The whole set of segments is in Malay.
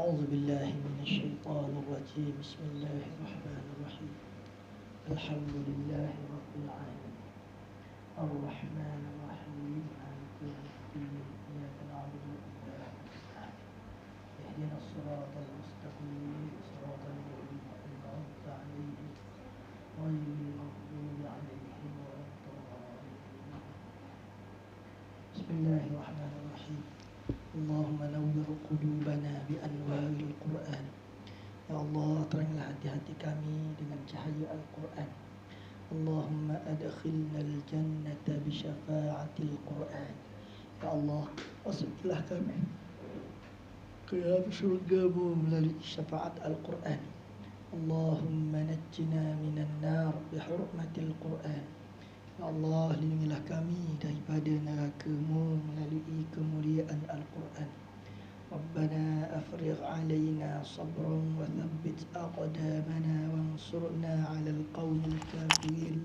أعوذ بالله من الشيطان الرجيم. بسم الله الرحمن الرحيم. الحمد لله رب العالمين الرحمن الرحيم مالك يوم الدين إياك نعبد وإياك نستعين اهدنا الصراط المستقيم صراط الذين أنعمت عليهم غير المغضوب عليهم ولا الضالين. بسم الله الرحمن الرحيم. اللهم نور qulubana bianwaril Qur'an. Ya Allah, teranglah hati-hati kami dengan cahaya Al-Quran. Allahumma adkhilna al-jannata bi syafa'atil Qur'an. Ya Allah, masuklah kami ke dalam syurga-Mu melalui syafaat Al-Quran. Allahumma najjina minan nar bi hurmatil Qur'an. Ya Allah, lindungilah kami daripada neraka-Mu melalui kemuliaan Al-Quran. Rabbana afrigh alaina sabran wa thabbit aqdamana wansurna 'alal qawmil kafirin.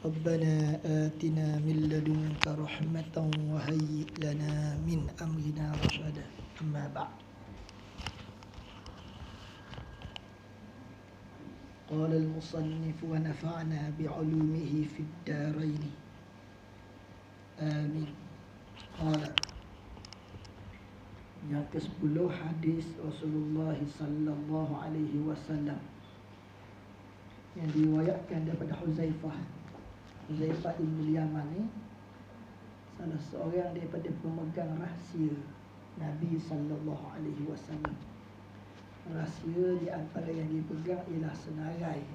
Rabbana atina min ladunka rahmatan wa hayyi' lana min amrina rashada. Amma ba'd. قال المصنف ونفعنا بعلومه في الدارين آمين. قال yang ke-10 hadis Rasulullah sallallahu alaihi wasallam yang diriwayatkan daripada Huzaifah ibn Yaman ni salah seorang daripada pemegang rahsia Nabi sallallahu alaihi wasallam. Rahsia di antara yang dipegang ialah senarai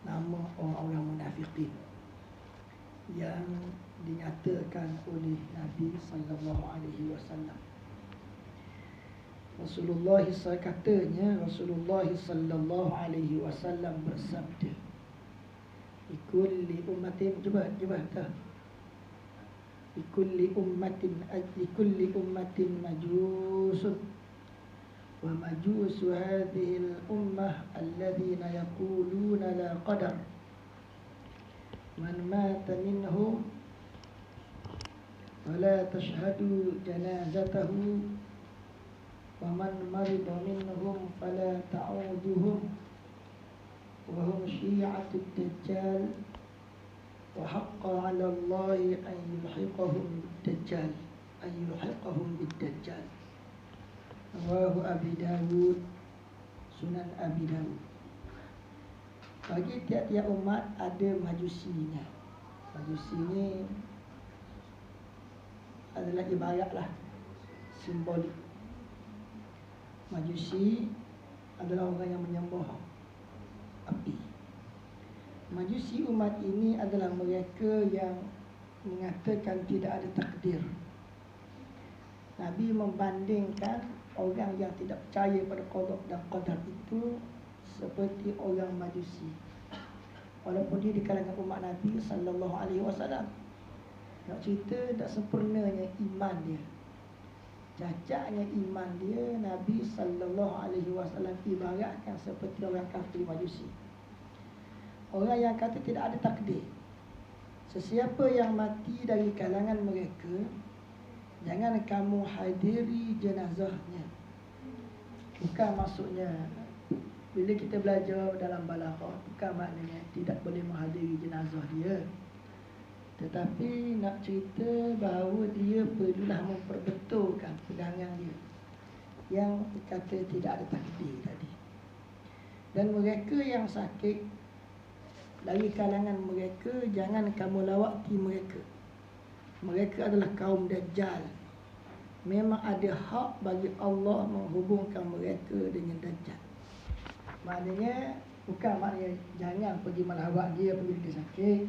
nama orang-orang munafikin yang dinyatakan oleh Nabi sallallahu alaihi wasallam. Rasulullah sallallahu alaihi wasallam bersabda, "Likulli ummatin likulli ummatin majusun ومجوس هذه الأمة الذين يقولون لا قدر من مات منهم فلا تشهدوا جنازته ومن مرض منهم فلا تعودهم وهم شيعة الدجال وحق على الله أن يلحقهم بالدجال Rawahu Abi Dawud, Sunan Abi Dawud. Bagi tiap-tiap umat ada majusinya. Majusi ini adalah ibaratlah simbolik. Majusi adalah orang yang menyembah api. Majusi umat ini adalah mereka yang mengatakan tidak ada takdir. Nabi membandingkan orang yang tidak percaya pada qada dan qadar itu seperti orang majusi. Walaupun dia di kalangan umat Nabi sallallahu alaihi wasallam. Nak cerita tak sempurnanya iman dia, cacatnya iman dia, Nabi sallallahu alaihi wasallam ibaratkan seperti orang kafir majusi. Orang yang kata tidak ada takdir. Sesiapa yang mati dari kalangan mereka, jangan kamu hadiri jenazahnya. Bukan maksudnya bila kita belajar dalam balaghah, bukan maknanya tidak boleh menghadiri jenazah dia, tetapi nak cerita bahawa dia perlulah memperbetulkan pegangan dia yang kata tidak ada takdir tadi. Dan mereka yang sakit, dari kalangan mereka jangan kamu lawati mereka. Mereka adalah kaum Dajjal. Memang ada hak bagi Allah menghubungkan mereka dengan Dajjal. Maknanya bukan maknanya jangan pergi melawat dia pergi dia sakit.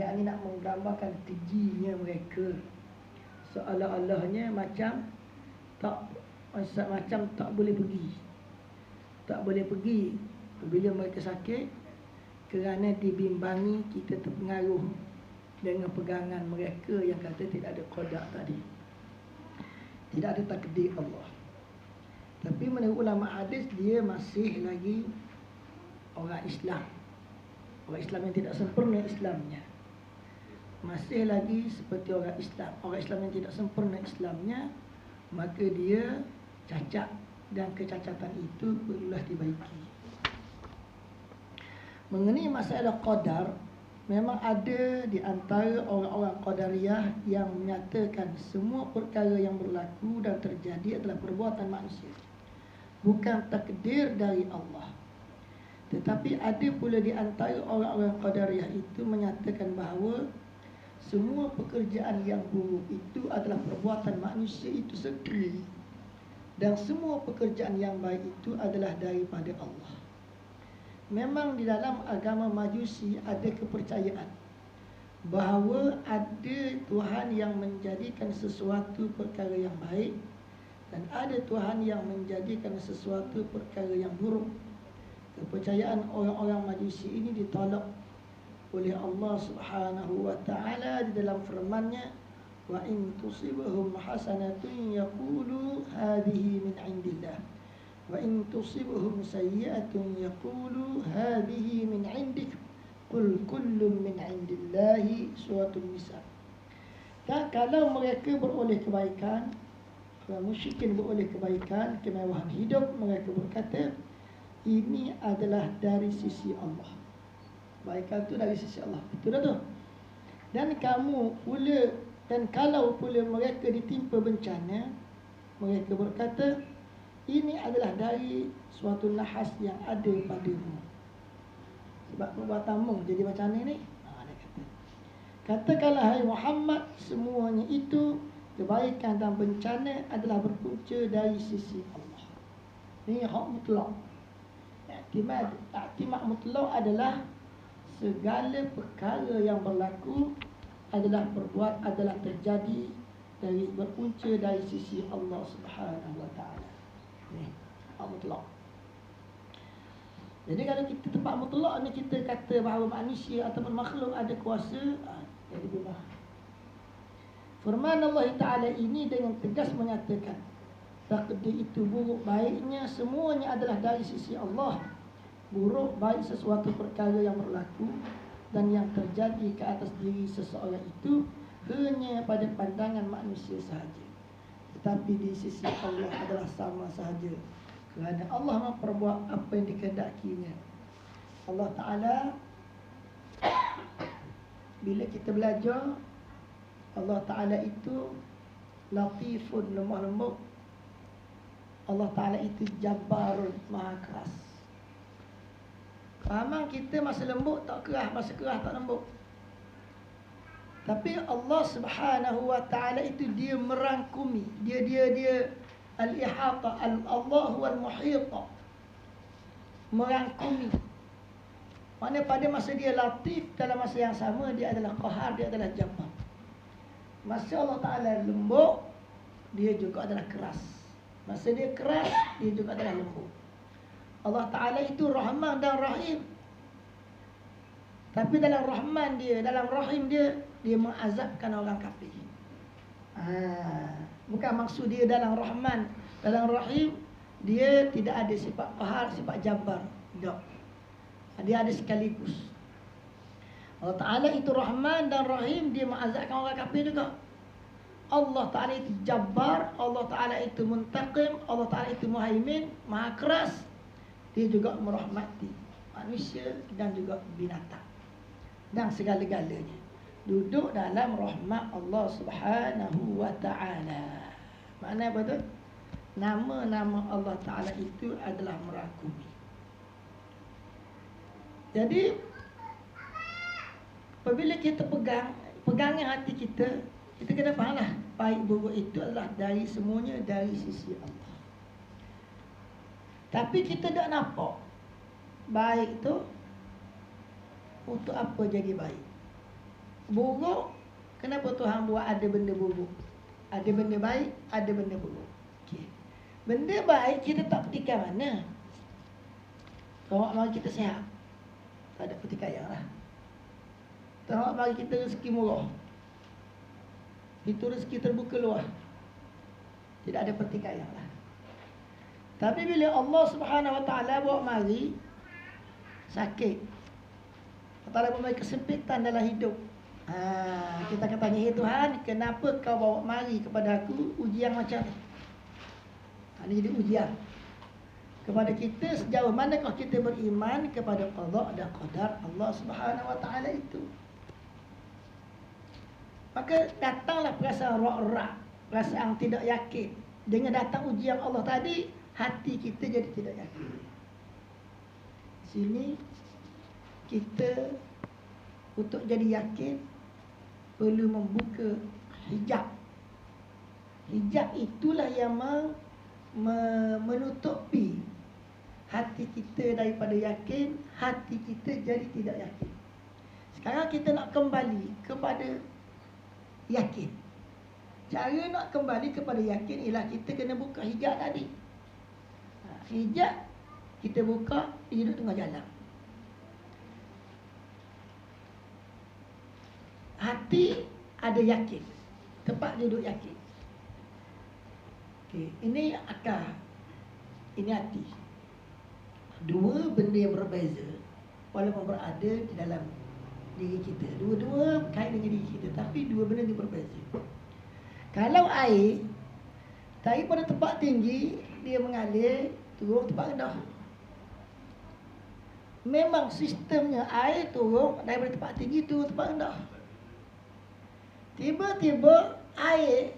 Yang ini nak menggambarkan kejinya mereka. Seolah-olahnya macam tak boleh pergi. Tak boleh pergi bila mereka sakit kerana dibimbangi kita terpengaruh dengan pegangan mereka yang kata tidak ada qada tadi, tidak ada takdir Allah. Tapi menurut ulama hadis, dia masih lagi orang Islam. Orang Islam yang tidak sempurna Islamnya, masih lagi seperti orang Islam. Orang Islam yang tidak sempurna Islamnya, maka dia cacat dan kecacatan itu perlulah dibaiki. Mengenai masalah qadar, memang ada di antara orang-orang qadariyah yang menyatakan semua perkara yang berlaku dan terjadi adalah perbuatan manusia, bukan takdir dari Allah. Tetapi ada pula di antara orang-orang qadariyah itu menyatakan bahawa semua pekerjaan yang buruk itu adalah perbuatan manusia itu sendiri, dan semua pekerjaan yang baik itu adalah daripada Allah. Memang di dalam agama Majusi ada kepercayaan bahawa ada Tuhan yang menjadikan sesuatu perkara yang baik, dan ada Tuhan yang menjadikan sesuatu perkara yang buruk. Kepercayaan orang-orang Majusi ini ditolak oleh Allah Subhanahu wa taala di dalam firman-Nya, wa in tusibhum hasanatun yaqulu hadhihi min indillah wa in tusibhum sayyi'atun yaqulu hadhihi min indik qul kullun min indillahi. Surah An-Nisa. Dan kalau mereka beroleh kebaikan, orang musyrikin beroleh kebaikan, kemewahan hidup, mereka berkata ini adalah dari sisi Allah. Kebaikan itu dari sisi Allah. Betul tak tu? Dan kamu pula, dan kalau pula mereka ditimpa bencana, mereka berkata ini adalah dari suatu nahas yang ada padamu. Sebab perbuatanmu jadi macam ni. Dia kata, katakanlah hai Muhammad, semuanya itu kebaikan dan bencana adalah berpunca dari sisi Allah. Ini hak mutlak. I'timad mutlak adalah segala perkara yang berlaku adalah terjadi dari berpunca dari sisi Allah Subhanahu wa taala. Ni hak mutlak. Jadi kalau kita tempat mutlak ni kita kata bahawa manusia ataupun makhluk ada kuasa, jadi benar. Firman Allah Taala ini dengan tegas menyatakan takdir itu buruk baiknya semuanya adalah dari sisi Allah. Buruk baik sesuatu perkara yang berlaku dan yang terjadi ke atas diri seseorang itu hanya pada pandangan manusia sahaja, tetapi di sisi Allah adalah sama sahaja, kerana Allah memperbuat apa yang dikehendakinya. Allah Ta'ala, bila kita belajar, Allah Ta'ala itu latifun, lemah lembut. Allah Ta'ala itu jabbarun, maha keras. Memang kita masa lembut tak keras, masa keras tak lembut. Tapi Allah Subhanahu wa taala itu dia merangkumi, dia al-ihata, Allah wal muhita, merangkumi. Mana pada masa dia latif, dalam masa yang sama dia adalah qahar, dia adalah jabbar. Masa Allah Taala lembut, dia juga adalah keras. Masa dia keras, dia juga adalah lembut. Allah Ta'ala itu Rahman dan Rahim. Tapi dalam Rahman dia, dalam Rahim dia, dia mengazabkan orang kafir. Bukan maksud dia dalam Rahman, dalam Rahim dia tidak ada sifat qahar, sifat jabbar. Tak. Dia ada sekaligus. Allah Ta'ala itu Rahman dan Rahim, dia mengazabkan orang kafir juga. Allah Ta'ala itu jabbar, Allah Ta'ala itu muntaqim, Allah Ta'ala itu muhaimin, maha keras. Dia juga merahmati manusia dan juga binatang dan segala-galanya. Duduk dalam rahmat Allah Subhanahu wa ta'ala. Makna apa tu? Nama-nama Allah Ta'ala itu adalah merangkumi. Jadi apabila kita pegangan hati kita, kita kena fahamlah baik buruk itu adalah dari semuanya dari sisi Allah. Tapi kita tak nampak baik tu untuk apa jadi baik. Buruk, kenapa Tuhan buat ada benda buruk? Ada benda baik, ada benda buruk. Okay. Benda baik kita tak petikan mana. Kalau mari kita sihat, tak ada pertikaian lah. Kalau mari kita rezeki murah, itu rezeki terbuka luas, tidak ada pertikaian lah. Tapi bila Allah Subhanahu wa taala bawa mari sakit, Allah Taala bawa mari kesempitan dalam hidup, kita akan tanya, hey Tuhan, kenapa kau bawa mari kepada aku ujian macam ni? Ini jadi ujian kepada kita sejauh manakah kita beriman kepada qada dan qadar Allah Subhanahu wa taala itu. Maka datanglah perasaan ra', perasaan tidak yakin. Dengan datang ujian Allah tadi, hati kita jadi tidak yakin. Sini kita untuk jadi yakin perlu membuka hijab. Hijab itulah yang menutupi hati kita daripada yakin, hati kita jadi tidak yakin. Sekarang kita nak kembali kepada yakin. Cara nak kembali kepada yakin ialah kita kena buka hijab tadi. Hijab kita buka, dia duduk tengah jalan. Hati ada yakin, tempat duduk yakin. Okay, ini akal, ini hati. Dua benda yang berbeza walaupun berada di dalam diri kita. Dua-dua kait dengan diri kita, tapi dua benda yang berbeza. Kalau air daripada tempat tinggi dia mengalir turun tempat rendah. Memang sistemnya air turun daripada tempat tinggi turun tempat rendah. Tiba-tiba air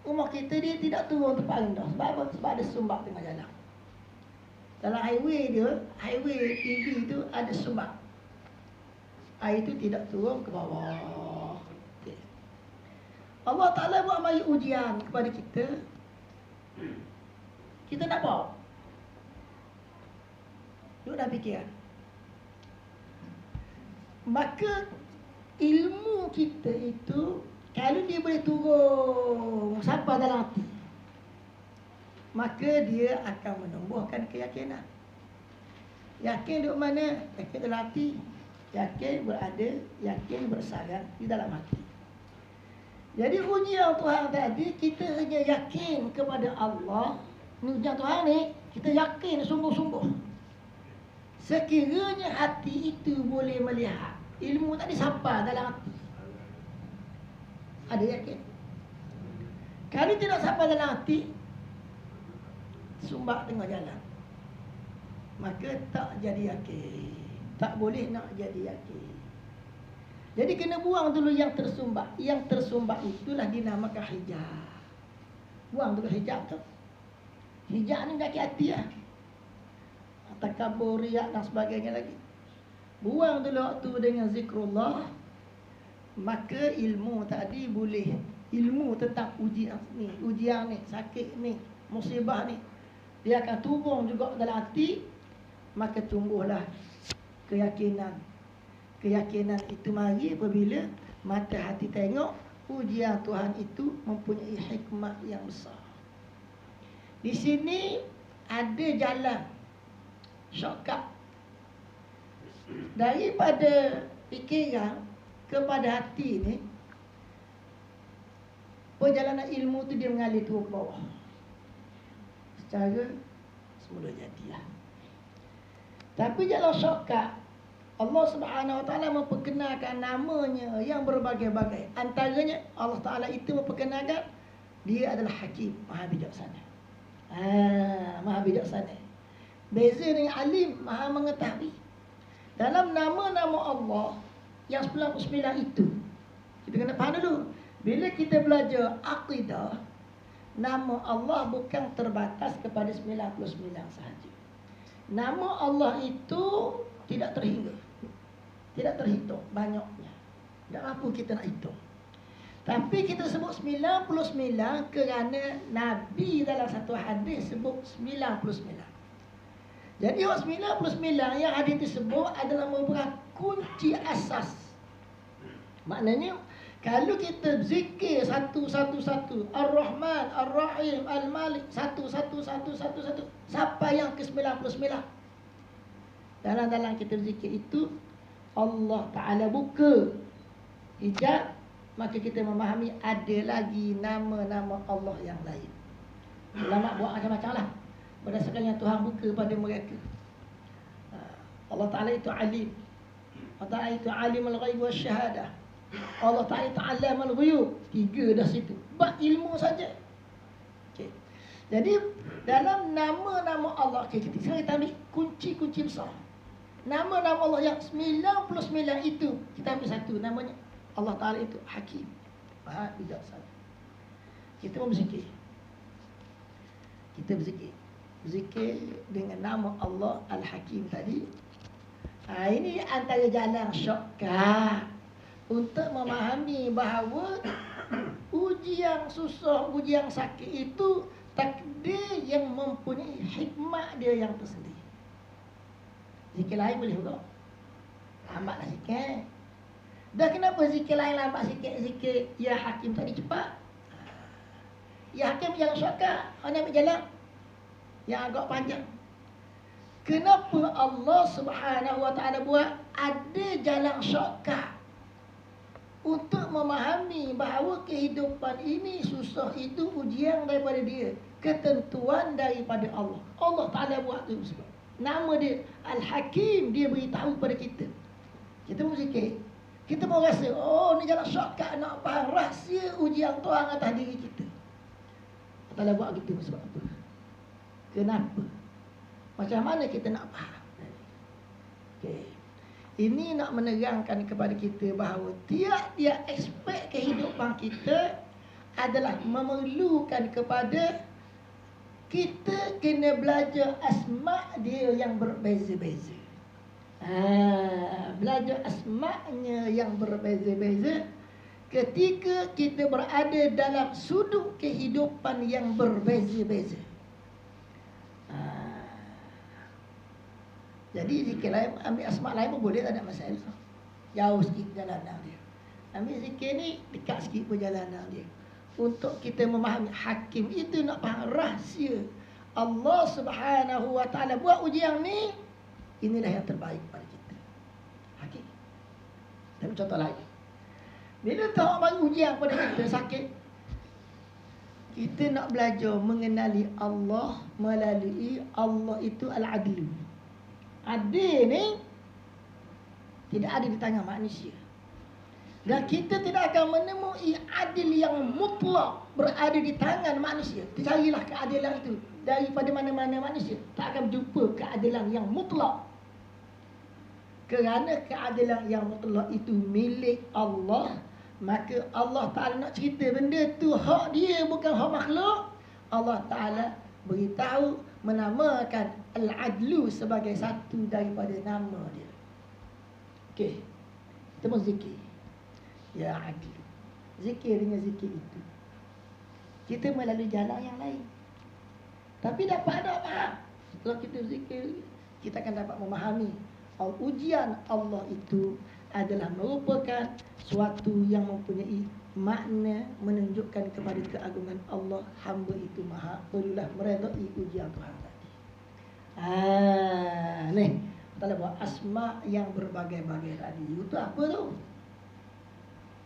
rumah kita dia tidak turun tempat rendah. Sebab apa? Sebab ada sumbak tengah jalan. Dalam highway dia, highway tinggi itu ada sumbak. Air itu tidak turun ke bawah. Okay. Allah Ta'ala buat mari ujian kepada kita. Kita nak bawa. Duduk dah fikiran. Maka ilmu kita itu kalau dia boleh turun sampai dalam hati, maka dia akan menumbuhkan keyakinan. Yakin duduk mana? Yakin dalam hati. Yakin berada, yakin bersarang di dalam hati. Jadi ujian Tuhan tadi, kita hanya yakin kepada Allah. Ini ujian Tuhan ni, kita yakin sungguh-sungguh. Sekiranya hati itu boleh melihat, ilmu tadi sampai dalam hati, ada yakin. Kalau tidak sampai dalam hati, sumbak tengah jalan, maka tak jadi yakin. Tak boleh nak jadi yakin. Jadi kena buang dulu yang tersumbat. Yang tersumbat itulah dinamakan hijab. Buang dulu hijab tu. Hijab ni kaki hati lah. Takabur, riak dan sebagainya lagi. Buang dulu waktu dengan zikrullah, maka ilmu tadi boleh. Ilmu tentang ujian ni, sakit ni, musibah ni, dia akan turun juga dalam hati. Maka tumbuhlah keyakinan. Keyakinan itu mari apabila mata hati tengok ujian Tuhan itu mempunyai hikmah yang besar. Di sini ada jalan shortcut daripada fikiran kepada hati ni. Perjalanan ilmu tu dia mengalir turun ke bawah secara semula jadilah. Tapi jalan shortcut, Allah Subhanahu wa taala memperkenalkan namanya yang berbagai-bagai. Antaranya Allah Taala itu memperkenalkan dia adalah Hakim, Maha bijaksana. Maha bijaksana. Beza dengan Alim, Maha mengetahui. Dalam nama-nama Allah yang 99 itu, kita kena faham dulu. Bila kita belajar akidah, nama Allah bukan terbatas kepada 99 sahaja. Nama Allah itu tidak terhingga, tidak terhitung banyaknya. Tak mampu kita nak hitung. Tapi kita sebut 99 kerana Nabi dalam satu hadis sebut 99. Jadi 99 yang hadis disebut adalah merupakan kunci asas. Maknanya kalau kita zikir satu-satu, Ar-Rahman, Ar-Rahim, Al-Malik, satu sampai yang ke-99. Dalam kita zikir itu Allah Ta'ala buka hijab, maka kita memahami ada lagi nama-nama Allah yang lain. Ulama buat macam-macam lah berdasarkan yang Tuhan buka pada mereka. Allah Ta'ala itu alim. Allah Ta'ala itu alimul ghaib wa syahadah. Allah Ta'ala itu alamul ghuyub. 3 dah situ. Bab ilmu saja. Okay. Jadi Dalam nama-nama Allah, sekarang kita ambil kunci-kunci besar. Nama-nama Allah yang 99 itu, kita ambil satu, namanya Allah Ta'ala itu Hakim, Maha Bijaksana. Kita mau berzikir. Kita berzikir. Berzikir dengan nama Allah Al-Hakim tadi. Ini antara jalan shortcut untuk memahami bahawa ujian susah, ujian sakit itu takdir yang mempunyai hikmah dia yang tersendiri. Zikir lain boleh juga, lambatlah sikit. Dah kenapa zikir lain lambat sikit? Zikir Ya Hakim tadi cepat. Ya Hakim jalan shortcut, orang ambil jalan yang agak panjang. Kenapa Allah Subhanahu Wa Taala buat ada jalan shortcut untuk memahami bahawa kehidupan ini susah, itu ujian daripada dia, ketentuan daripada Allah. Allah Ta'ala buat tu sebab nama dia Al-Hakim, dia beritahu kepada kita. Kita mau zikir, kita mau rasa, oh ni jalan shortcut nak faham rahsia ujian Tuhan atas diri kita. Allah Ta'ala buat gitu sebab apa? Kenapa? Macam mana kita nak faham? Okay. Ini nak menerangkan kepada kita bahawa tiap-tiap aspek kehidupan kita adalah memerlukan kepada kita kena belajar asma' dia yang berbeza-beza. Belajar asma'nya yang berbeza-beza ketika kita berada dalam sudut kehidupan yang berbeza-beza. Jadi zikir lain, ambil asma' lain pun boleh, tak ada masalah. Jauh sikit perjalanan dia. Ambil zikir ni, dekat sikit perjalanan dia. Untuk kita memahami Hakim itu, nak faham rahsia Allah Subhanahu Wa Ta'ala buat ujian ni, inilah yang terbaik pada kita. Hakim. Dan contoh lain, bila tahu bagi ujian pada kita sakit, kita nak belajar mengenali Allah melalui Allah itu Al-Adlu. Adil ni tidak ada di tangan manusia. Dan kita tidak akan menemui adil yang mutlak berada di tangan manusia. Carilah keadilan itu daripada mana-mana manusia. Tak akan jumpa keadilan yang mutlak. Kerana keadilan yang mutlak itu milik Allah, maka Allah Ta'ala nak cerita benda tu hak dia, bukan hak makhluk. Allah Ta'ala beritahu, menamakan Al-Adlu sebagai satu daripada nama dia. Okey, kita pun zikir Ya Adlu. Zikir dengan zikir itu, kita melalui jalan yang lain, tapi dapat ada faham. Setelah kita zikir, kita akan dapat memahami ujian Allah itu adalah merupakan suatu yang mempunyai makna menunjukkan kepada keagungan Allah. Hamba itu maha perlulah meredai ujian Tuhan tadi. Ni kita buat asma yang berbagai-bagai tadi. Itu apa tu?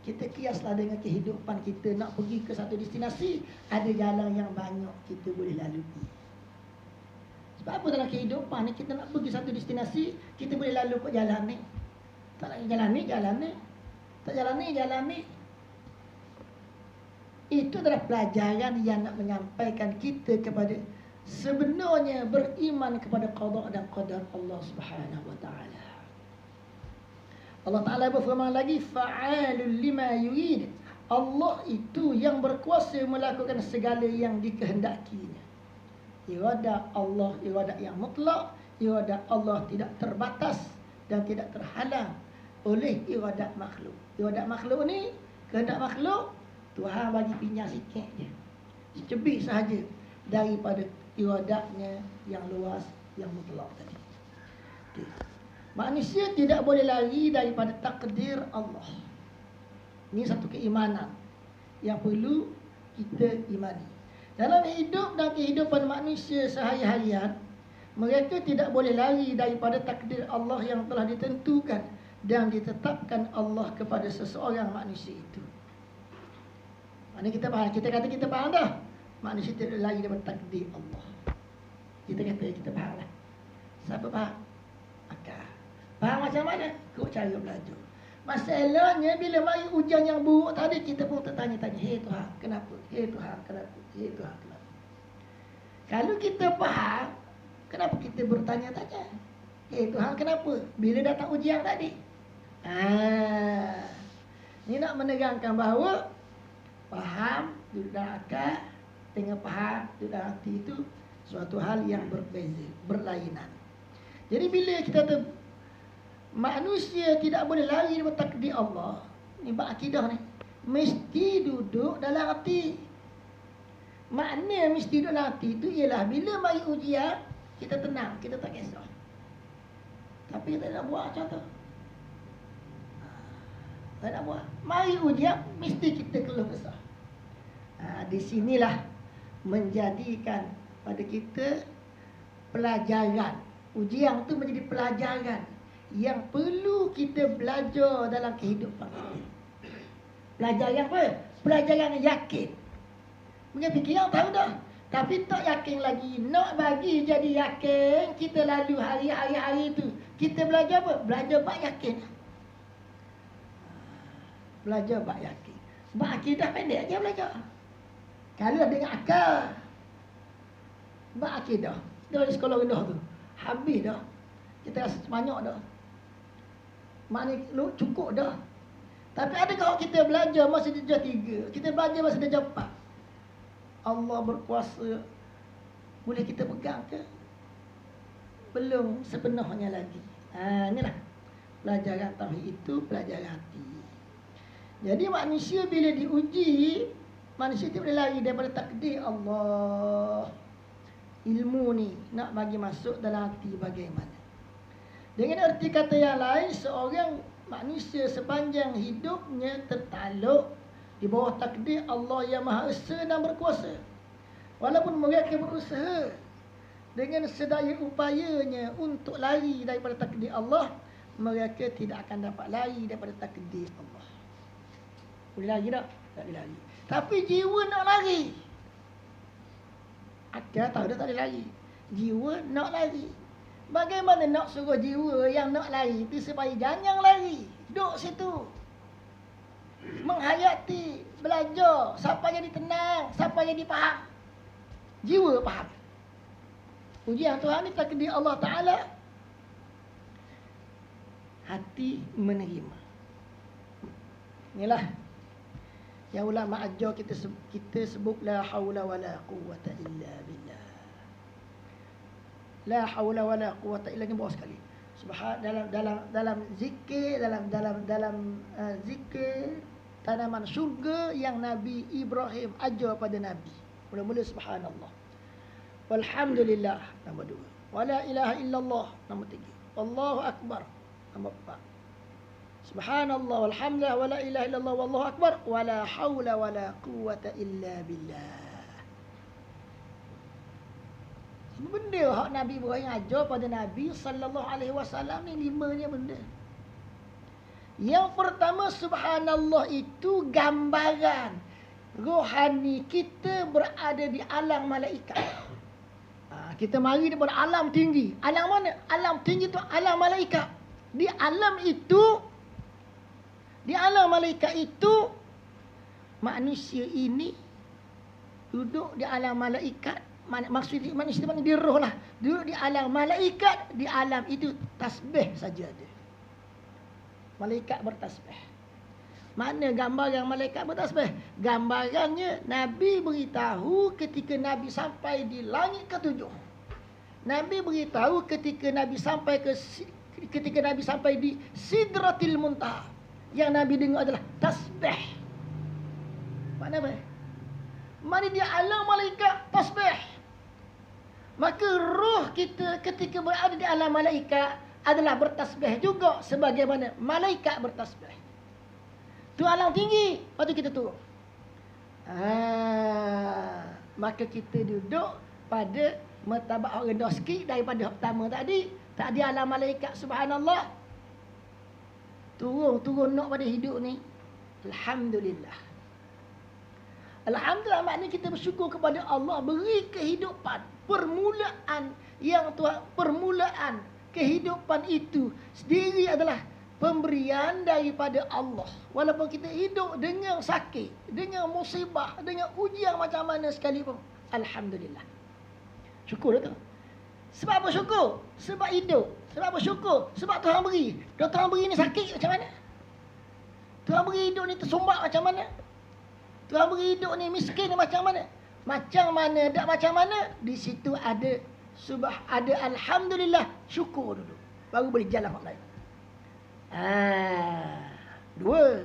Kita kiaslah dengan kehidupan kita. Nak pergi ke satu destinasi, ada jalan yang banyak kita boleh lalui. Sebab apa dalam kehidupan ni, kita nak pergi satu destinasi, kita boleh lalu ke jalan ni. Tak nak jalan ni, jalan ni. Tak jalan ni, jalan ni. Itu adalah pelajaran yang nak menyampaikan kita kepada sebenarnya beriman kepada qada dan qadar Allah Subhanahu Wa Ta'ala. Allah Ta'ala berfirman lagi, fa'alul lima yurid. Allah itu yang berkuasa melakukan segala yang dikehendakinya. Iradah Allah, iradah yang mutlak. Iradah Allah tidak terbatas dan tidak terhalang oleh iradah makhluk. Iradah makhluk ni, kehendak makhluk, Tuhan bagi pinjam sikit je, secebik sahaja daripada iradahnya yang luas, yang mutlak tadi. Okay. Manusia tidak boleh lari daripada takdir Allah. Ini satu keimanan yang perlu kita imani. Dalam hidup dan kehidupan manusia sehari-harian, mereka tidak boleh lari daripada takdir Allah yang telah ditentukan dan ditetapkan Allah kepada seseorang manusia itu. Mana kita faham? Kita kata kita faham dah. Manusia tidak lari daripada takdir Allah. Kita kata kita faham lah. Siapa faham? Akal. Faham macam mana? Kau cara belajar. Masalahnya bila mari ujian yang buruk tadi, kita pun tertanya-tanya, hei Tuhan, kenapa? Hei Tuhan, kenapa? Hei Tuhan, kenapa? Kalau kita faham, kenapa kita bertanya-tanya? Tuhan kenapa? Bila datang ujian tadi? Ini nak menerangkan bahawa faham duduk dalam akal dengan faham duduk dalam hati itu suatu hal yang berbeza, berlainan. Jadi bila kita manusia tidak boleh lari daripada takdir Allah, ni bab akidah ni, mesti duduk dalam hati. Makna mesti duduk dalam hati itu ialah bila mari ujian, kita tenang, kita tak kisah. Tapi kita nak buat macam tu. Tak nak buat. Mari ujian, mesti kita keluh kesah. Di sinilah menjadikan pada kita pelajaran. Ujian tu menjadi pelajaran yang perlu kita belajar dalam kehidupan kita. Pelajaran apa? Pelajaran yakin. Punya fikiran tahu dah. Tapi tak yakin lagi. Nak bagi jadi yakin, kita lalu hari-hari tu. Kita belajar apa? Belajar bab yakin. Belajar bab yakin. Bab akidah pendek je belajar. Kalau dengan akal, bab akidah. Dari sekolah rendah tu. Habis dah. Kita rasa banyak dah. Maknanya cukup dah. Tapi adakah kita belajar masa darjah 3? Kita belajar masa darjah 4? Allah berkuasa. Boleh kita pegang ke? Belum sepenuhnya lagi. Inilah pelajaran tauhid itu, pelajaran hati. Jadi manusia bila diuji, manusia tidak boleh lari daripada takdir Allah. Ilmu ni nak bagi masuk dalam hati bagaimana. Dengan erti kata yang lain, seorang manusia sepanjang hidupnya tertaluk di bawah takdir Allah yang Maha Esa dan berkuasa. Walaupun mereka berusaha dengan sedaya upayanya untuk lari daripada takdir Allah, mereka tidak akan dapat lari daripada takdir Allah. Boleh lari tak? Tak boleh lari. Tapi jiwa nak lari. Akal tahu dah tak boleh lari. Jiwa nak lari. Bagaimana nak suruh jiwa yang nak lari itu supaya jangan lari? Duduk situ. Menghayati, belajar, sampai jadi tenang, sampai jadi faham. Jiwa faham. Ujian Tuhan ni takdir Allah Ta'ala. Hati menerima. Inilah yang ulama ajar kita sebut la haula wala quwwata illa billah. La haula wala quwwata illa ni bawah sekali. Dalam zikir, dalam zikir tanaman syurga yang Nabi Ibrahim ajar pada Nabi. Mula-mula subhanallah. Walhamdulillah nombor 2. Wala ilaha illallah nombor 3. Allahu akbar nombor 4. Subhanallah walhamdulillah wala ilaha illallah wallahu akbar wala haula wala quwwata illa billah. Benda hak Nabi Ibrahim ajar pada Nabi sallallahu alaihi wasallam ni 5 ni benda. Yang pertama, subhanallah itu gambaran rohani kita berada di alam malaikat. Kita mari daripada alam tinggi. Alam mana? Alam tinggi itu alam malaikat. Di alam malaikat itu manusia ini duduk di alam malaikat. Maksudnya manusia mana di roh lah. Duduk di alam malaikat. Di alam itu tasbih saja ada. Malaikat bertasbih. Mana gambaran malaikat bertasbih? Gambarannya Nabi beritahu ketika Nabi sampai di langit ke-7. Nabi beritahu ketika Nabi sampai di Sidratil Muntaha. Yang Nabi dengar adalah tasbih. Mana apa? Mana dia alam malaikat tasbih. Maka roh kita ketika berada di alam malaikat adalah bertasbih juga sebagaimana malaikat bertasbih. Tu alam tinggi, lepas tu kita turun. Maka kita duduk pada martabat rendah sikit daripada pertama tadi. Tak ada alam malaikat, subhanallah. Turun nak pada hidup ni. Alhamdulillah. Alhamdulillah maknanya kita bersyukur kepada Allah beri kehidupan. Permulaan kehidupan itu sendiri adalah pemberian daripada Allah. Walaupun kita hidup dengan sakit, dengan musibah, dengan ujian macam mana sekalipun, alhamdulillah. Syukur tu. Sebab apa syukur? Sebab hidup. Sebab apa syukur? Sebab Tuhan beri. Kalau Tuhan beri ni sakit macam mana? Tuhan beri hidup ni tersumbat macam mana? Tuhan beri hidup ni miskin ni macam mana? Macam mana, tak macam mana? Di situ ada ada alhamdulillah, syukur dulu. Baru boleh jalan orang lain. Dua.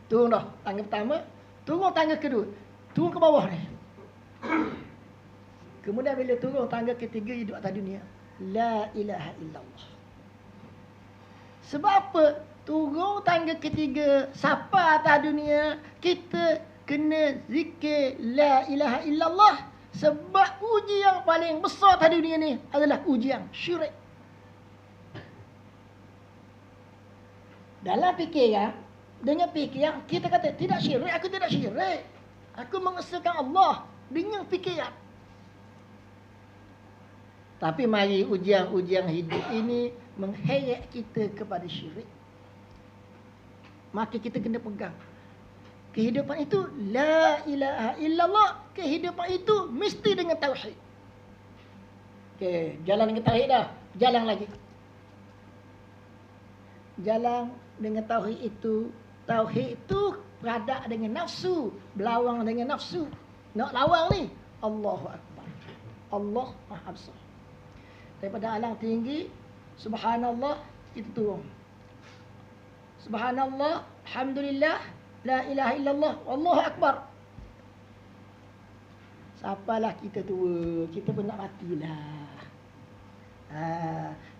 Turun dah tangga pertama, turun tangga kedua. Turun ke bawah ni. Kemudian bila turun tangga ketiga, hidup atas dunia. La ilaha illallah. Sebab apa? Turun tangga ketiga, siapa atas dunia, kita kena zikir la ilaha illallah. Sebab uji yang paling besar atas dunia ni adalah ujian syirik. Dalam fikiran, dengan fikiran, kita kata tidak syirik, aku tidak syirik. Aku mengesahkan Allah dengan fikiran. Tapi mari ujian-ujian hidup ini mengheret kita kepada syirik. Maka kita kena pegang. Kehidupan itu la ilaha illallah. Kehidupan itu mesti dengan tauhid. Okey, jalan dengan tauhid dah. Jalan lagi. Jalan dengan tauhid itu. Tauhid itu beradak dengan nafsu, berlawan dengan nafsu. Nak lawan ni, Allahu Akbar. Allah Maha Besar. Daripada alam tinggi, subhanallah, kita turun. Subhanallah, alhamdulillah, la ilaha illallah, Allahu Akbar. Siapalah kita tua, kita pun nak matilah.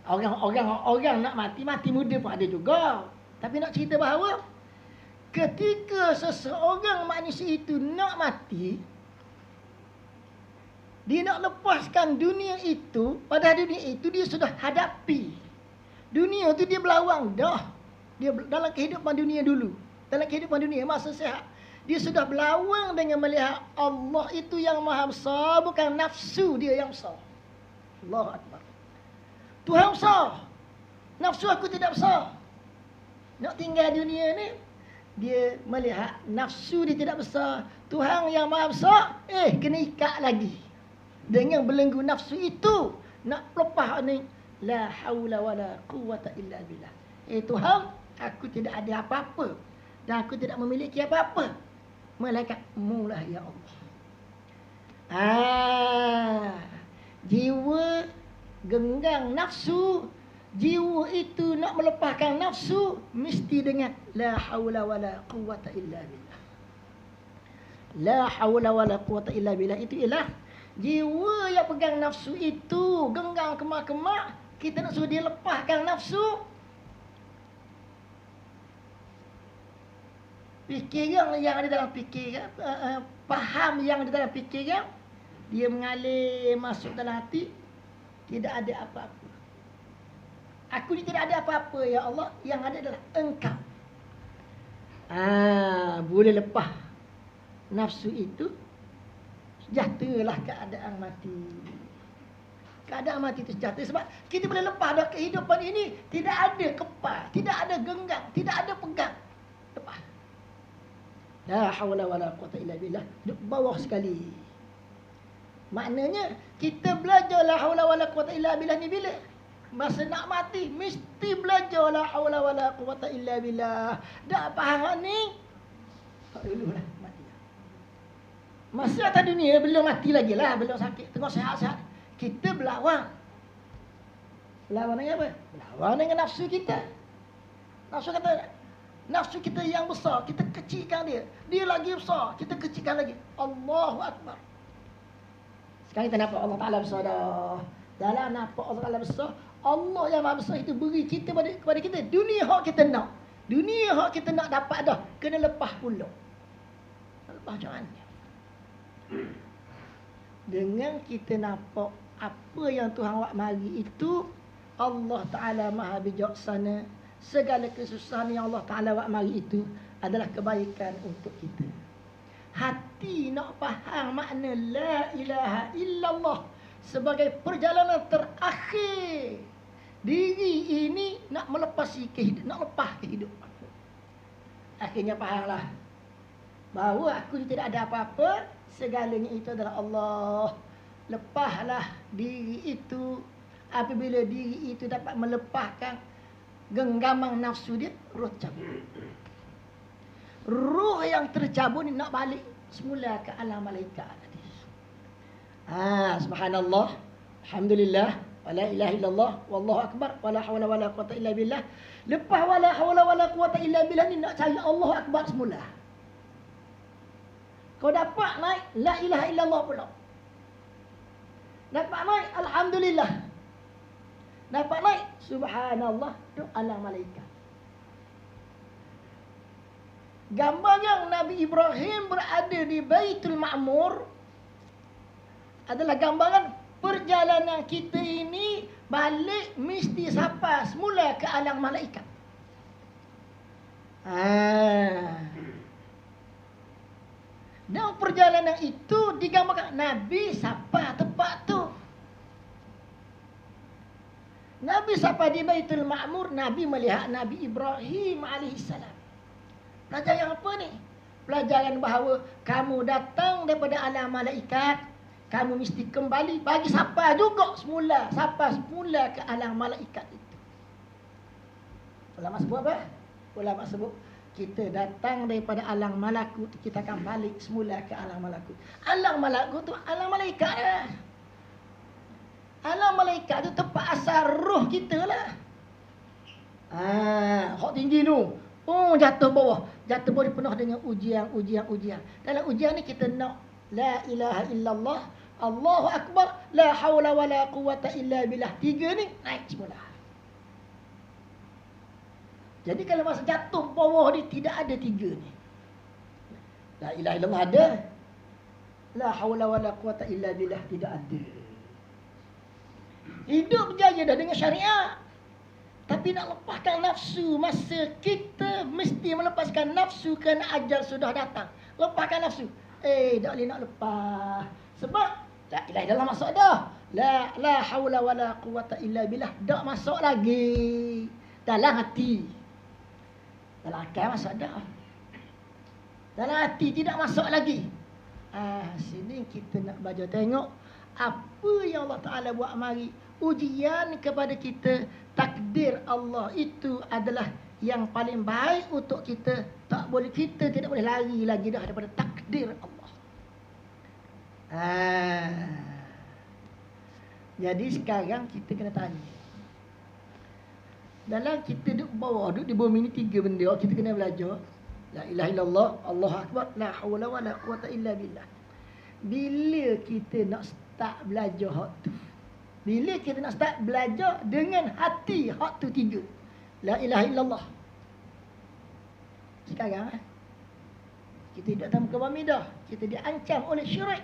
Orang nak mati muda pun ada juga. Tapi nak cerita bahawa ketika seseorang manusia itu nak mati, dia nak lepaskan dunia itu, pada dunia itu dia sudah hadapi. Dunia itu dia berlawan dah. Dia dalam kehidupan dunia dulu. Dalam kehidupan dunia masa sehat. Dia sudah berlawan dengan melihat Allah itu yang Maha Besar, bukan nafsu dia yang besar. Allahu Akbar. Tuhan besar. Nafsu aku tidak besar. Nak tinggal dunia ni, dia melihat nafsu dia tidak besar. Tuhan yang Maha Besar, kena ikat lagi. Dengan belenggu nafsu itu, nak lepas ni, la haula wala quwata illa billah. Tuhan, aku tidak ada apa-apa. Dan aku tidak memiliki apa-apa. Melainkan-Mu lah ya Allah. Jiwa genggang nafsu. Jiwa itu nak melepaskan nafsu, mesti dengan la haula wala quwata illa billah. La haula wala quwata illa billah. Itu ialah jiwa yang pegang nafsu itu, genggang kemak-kemak, kita nak suruh dia lepaskan nafsu. Fikiran yang ada dalam fikiran, faham yang ada dalam fikiran, dia mengalir masuk dalam hati, tidak ada apa-apa. Aku ni tidak ada apa-apa ya Allah, yang ada adalah Engkau. Boleh lepas nafsu itu, sejahteralah keadaan mati. Keadaan mati itu sejahtera sebab kita boleh lepas dah kehidupan ini, tidak ada kepal, tidak ada genggang, tidak ada pegang. Lepas. La haula wala quwata illa billah. Duduk bawah sekali. Maknanya kita belajar la haula wala quwata illa billah ni bila? Masa nak mati mesti belajar la haula wala quwata illa billah. Dak faham ni? Tak dululah mati. Masa atas dunia belum mati lagi lah, belum sakit, tengok sihat-sihat. Kita berlawan. Berlawan dengan apa? Berlawan dengan nafsu kita. Nafsu kita yang besar, kita kecilkan dia. Dia lagi besar, kita kecilkan lagi. Allahu Akbar. Sekarang kita nampak Allah Ta'ala besar dah. Dalam nampak Allah Ta'ala besar, Allah yang Maha Besar itu beri kita kepada kita. Dunia hak kita nak. Dunia hak kita nak dapat dah. Kena lepas pula. Lepas macam mana? Dengan kita nampak apa yang Tuhan buat mari itu, Allah Ta'ala Maha Bijaksana. Segala kesusahan yang Allah Ta'ala buat mari itu adalah kebaikan untuk kita. Hati nak faham makna la ilaha illallah sebagai perjalanan terakhir. Diri ini nak melepasi kehidupan, nak lepas kehidupan. Akhirnya fahamlah bahawa aku tidak ada apa-apa, segalanya itu adalah Allah. lepaslah diri itu. Apabila diri itu dapat melepaskan genggaman nafsu dia, roh cabut. Roh yang tercabut ni nak balik semula ke alam malaikat tadi. Subhanallah, alhamdulillah, wala ilaha illallah, wallahu akbar, wala hawla wala quwata illa billah. Lepas wala hawla wala quwata illa billah ni nak cari Allahu akbar semula. Kau dapat naik la ilaha illallah pula. Dapat naik alhamdulillah. Dapat naik subhanallah, tu alam malaikat. Gambar yang Nabi Ibrahim berada di Baitul Ma'mur adalah gambaran perjalanan kita ini balik mesti sampai semula ke alam malaikat. Dan perjalanan itu digambarkan Nabi sampai tempat tu. Nabi sampai di Baitul Ma'mur, Nabi melihat Nabi Ibrahim alaihissalam. Pelajaran apa ni? Pelajaran bahawa kamu datang daripada alam malaikat, kamu mesti kembali bagi sampai juga semula, sampai semula ke alam malaikat itu. Ulama sebut apa? Ulama sebut kita datang daripada alam malakut, kita akan balik semula ke alam malakut. Alam malakut tu alam malaikat lah. Alam malaikat tu tempat asal roh kita lah. Hak tinggi tu. Jatuh bawah. Jatuh bawah penuh dengan ujian. Dalam ujian ni kita nak la ilaha illallah, Allahu akbar, la hawla wala quwata illa billah. 3 ni naik semula. Jadi kalau masa jatuh bawah ni tidak ada 3 ni. La ilaha illallah ada. La hawla wala quwata illa billah tidak ada. Hidup berjaya dah dengan syariat. Tapi nak lepaskan nafsu, masa kita mesti melepaskan nafsu kerana ajal sudah datang. Lepaskan nafsu. Tak boleh nak lepas. Sebab la ilaha illallah masuk dah. La hawla wala quwata illa billah dak masuk lagi dalam hati. Dalam akal masuk dah. Dalam hati tidak masuk lagi. Sini kita nak baca tengok apa yang Allah Ta'ala buat mari. Ujian kepada kita. Takdir Allah itu adalah yang paling baik untuk kita. Kita tidak boleh lari lagi dah daripada takdir Allah. Jadi sekarang kita kena tanya. Dalam kita duduk bawah, duduk di bumi ni 3 benda kita kena belajar. La ilaha illallah, Allahu akbar, la hawla wala quwata illa billah. Bila kita nak start belajar hak tu? Bila kita nak start belajar dengan hati hak tu 3. La ilaha illallah. Sekarang kita tidak dalam muka bumi dah. Kita diancam oleh syirik.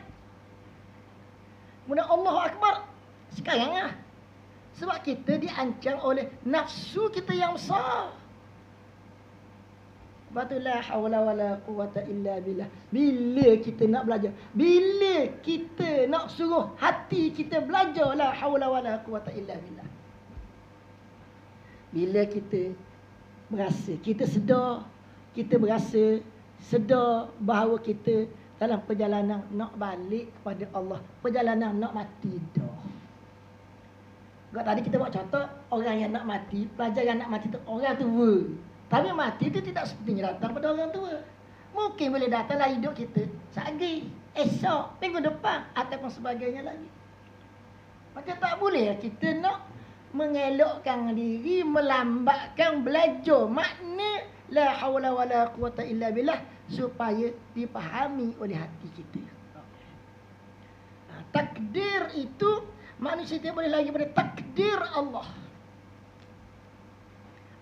Kemudian Allahu akbar. Sekarang sebab kita diancam oleh nafsu kita yang besar. Batu la hawla wala quwata illa billah. Bila kita nak belajar, bila kita nak suruh hati kita belajar la hawla wala quwata illa billah. Bila kita berasa, kita berasa sedar bahawa kita dalam perjalanan nak balik kepada Allah, perjalanan nak mati dah. Tadi kita buat contoh orang yang nak mati, pelajaran nak mati tu orang tua. Tapi mati itu tidak sepertinya datang pada orang tua. Mungkin boleh datanglah hidup kita sehari, esok, minggu depan ataupun sebagainya lagi. Maka tak boleh kita nak mengelokkan diri, melambatkan belajar makna la hawla wala quwata illa billah supaya dipahami oleh hati kita. Takdir itu manusia tidak boleh lagi pada takdir Allah.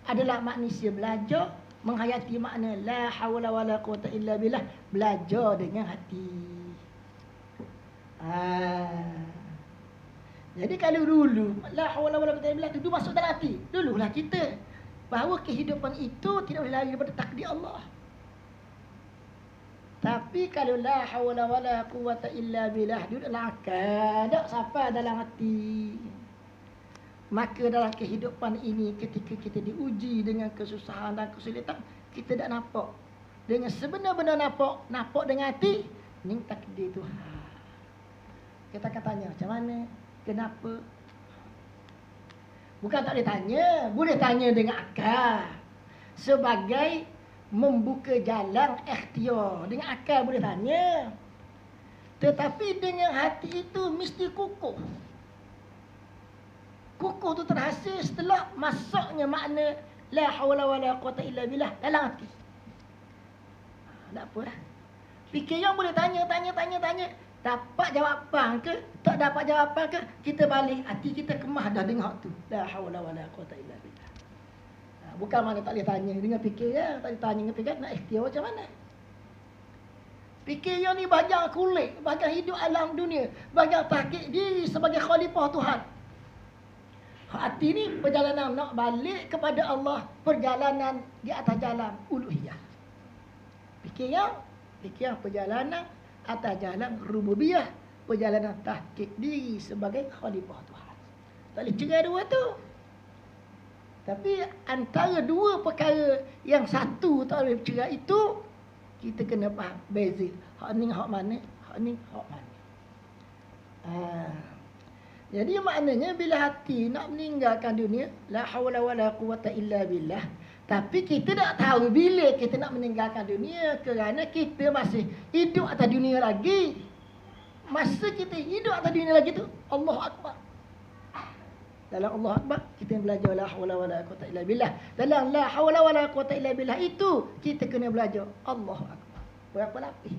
Adalah manusia belajar menghayati makna la hawla wala quwata illa billah, belajar dengan hati. Jadi kalau dulu la hawla wala quwata illa billah itu masuk dalam hati, dululah kita bahawa kehidupan itu tidak boleh lari daripada takdir Allah. Tapi kalau la hawla wala quwata illa billah duduk dalam akal, tak sampai dalam hati. Maka dalam kehidupan ini ketika kita diuji dengan kesusahan dan kesulitan, kita tak nampak. Dengan sebenar-benar nampak dengan hati, ini takdir Tuhan. Kita akan tanya, macam mana? Kenapa? Bukan tak boleh tanya. Boleh tanya dengan akal. Sebagai membuka jalan ikhtiar. Dengan akal boleh tanya. Tetapi dengan hati itu mesti kukuh. Kukuh tu terhasil setelah masuknya makna la hawla wa la quwata illa billah dalam hati. Tak apa lah. Fikiran boleh tanya. Dapat jawapan ke? Tak dapat jawapan ke? Kita balik. Hati kita kemah dah dengar tu. La hawla wa la quwata illa billah. Bukan mana tak boleh tanya dengan fikiran. Tak boleh tanya dengan fikiran. Nak ikhtiar macam mana? Fikiran ni bahagian kulit. Bahagian hidup alam dunia. Bahagian tahqiq diri sebagai khalifah Tuhan. Hati ni perjalanan nak balik kepada Allah. Perjalanan di atas jalan uluhiyah. Fikiran perjalanan atas jalan rububiyah. Perjalanan tahqiq diri sebagai khalifah Tuhan. Tak boleh cerai dua tu. Tapi antara dua perkara yang satu tak boleh cerai itu, kita kena faham beza. Hak ni hak mana? Hak ni hak mana? Jadi maknanya bila hati nak meninggalkan dunia, la haula wala quwata illa billah. Tapi kita tak tahu bila kita nak meninggalkan dunia kerana kita masih hidup atas dunia lagi. Masa kita hidup atas dunia lagi tu, Allahu Akbar. Dalam Allah Akbar, kita belajar la haula wala quwata illa billah. Dalam la haula wala quwata illa billah itu, kita kena belajar Allahu Akbar. Berapa lapis?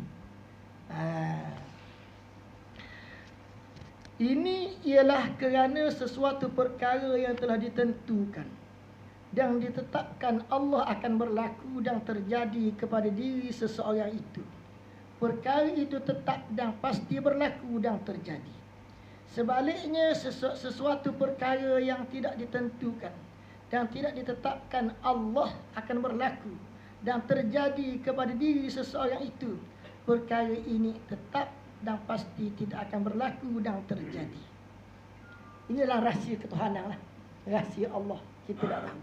Ini ialah kerana sesuatu perkara yang telah ditentukan dan ditetapkan Allah akan berlaku dan terjadi kepada diri seseorang itu. Perkara itu tetap dan pasti berlaku dan terjadi. Sebaliknya sesuatu perkara yang tidak ditentukan dan tidak ditetapkan Allah akan berlaku dan terjadi kepada diri seseorang itu. Perkara ini tetap dan pasti tidak akan berlaku dan terjadi. Inilah rahsia ketuhanan lah. Rahsia Allah. Kita tak tahu.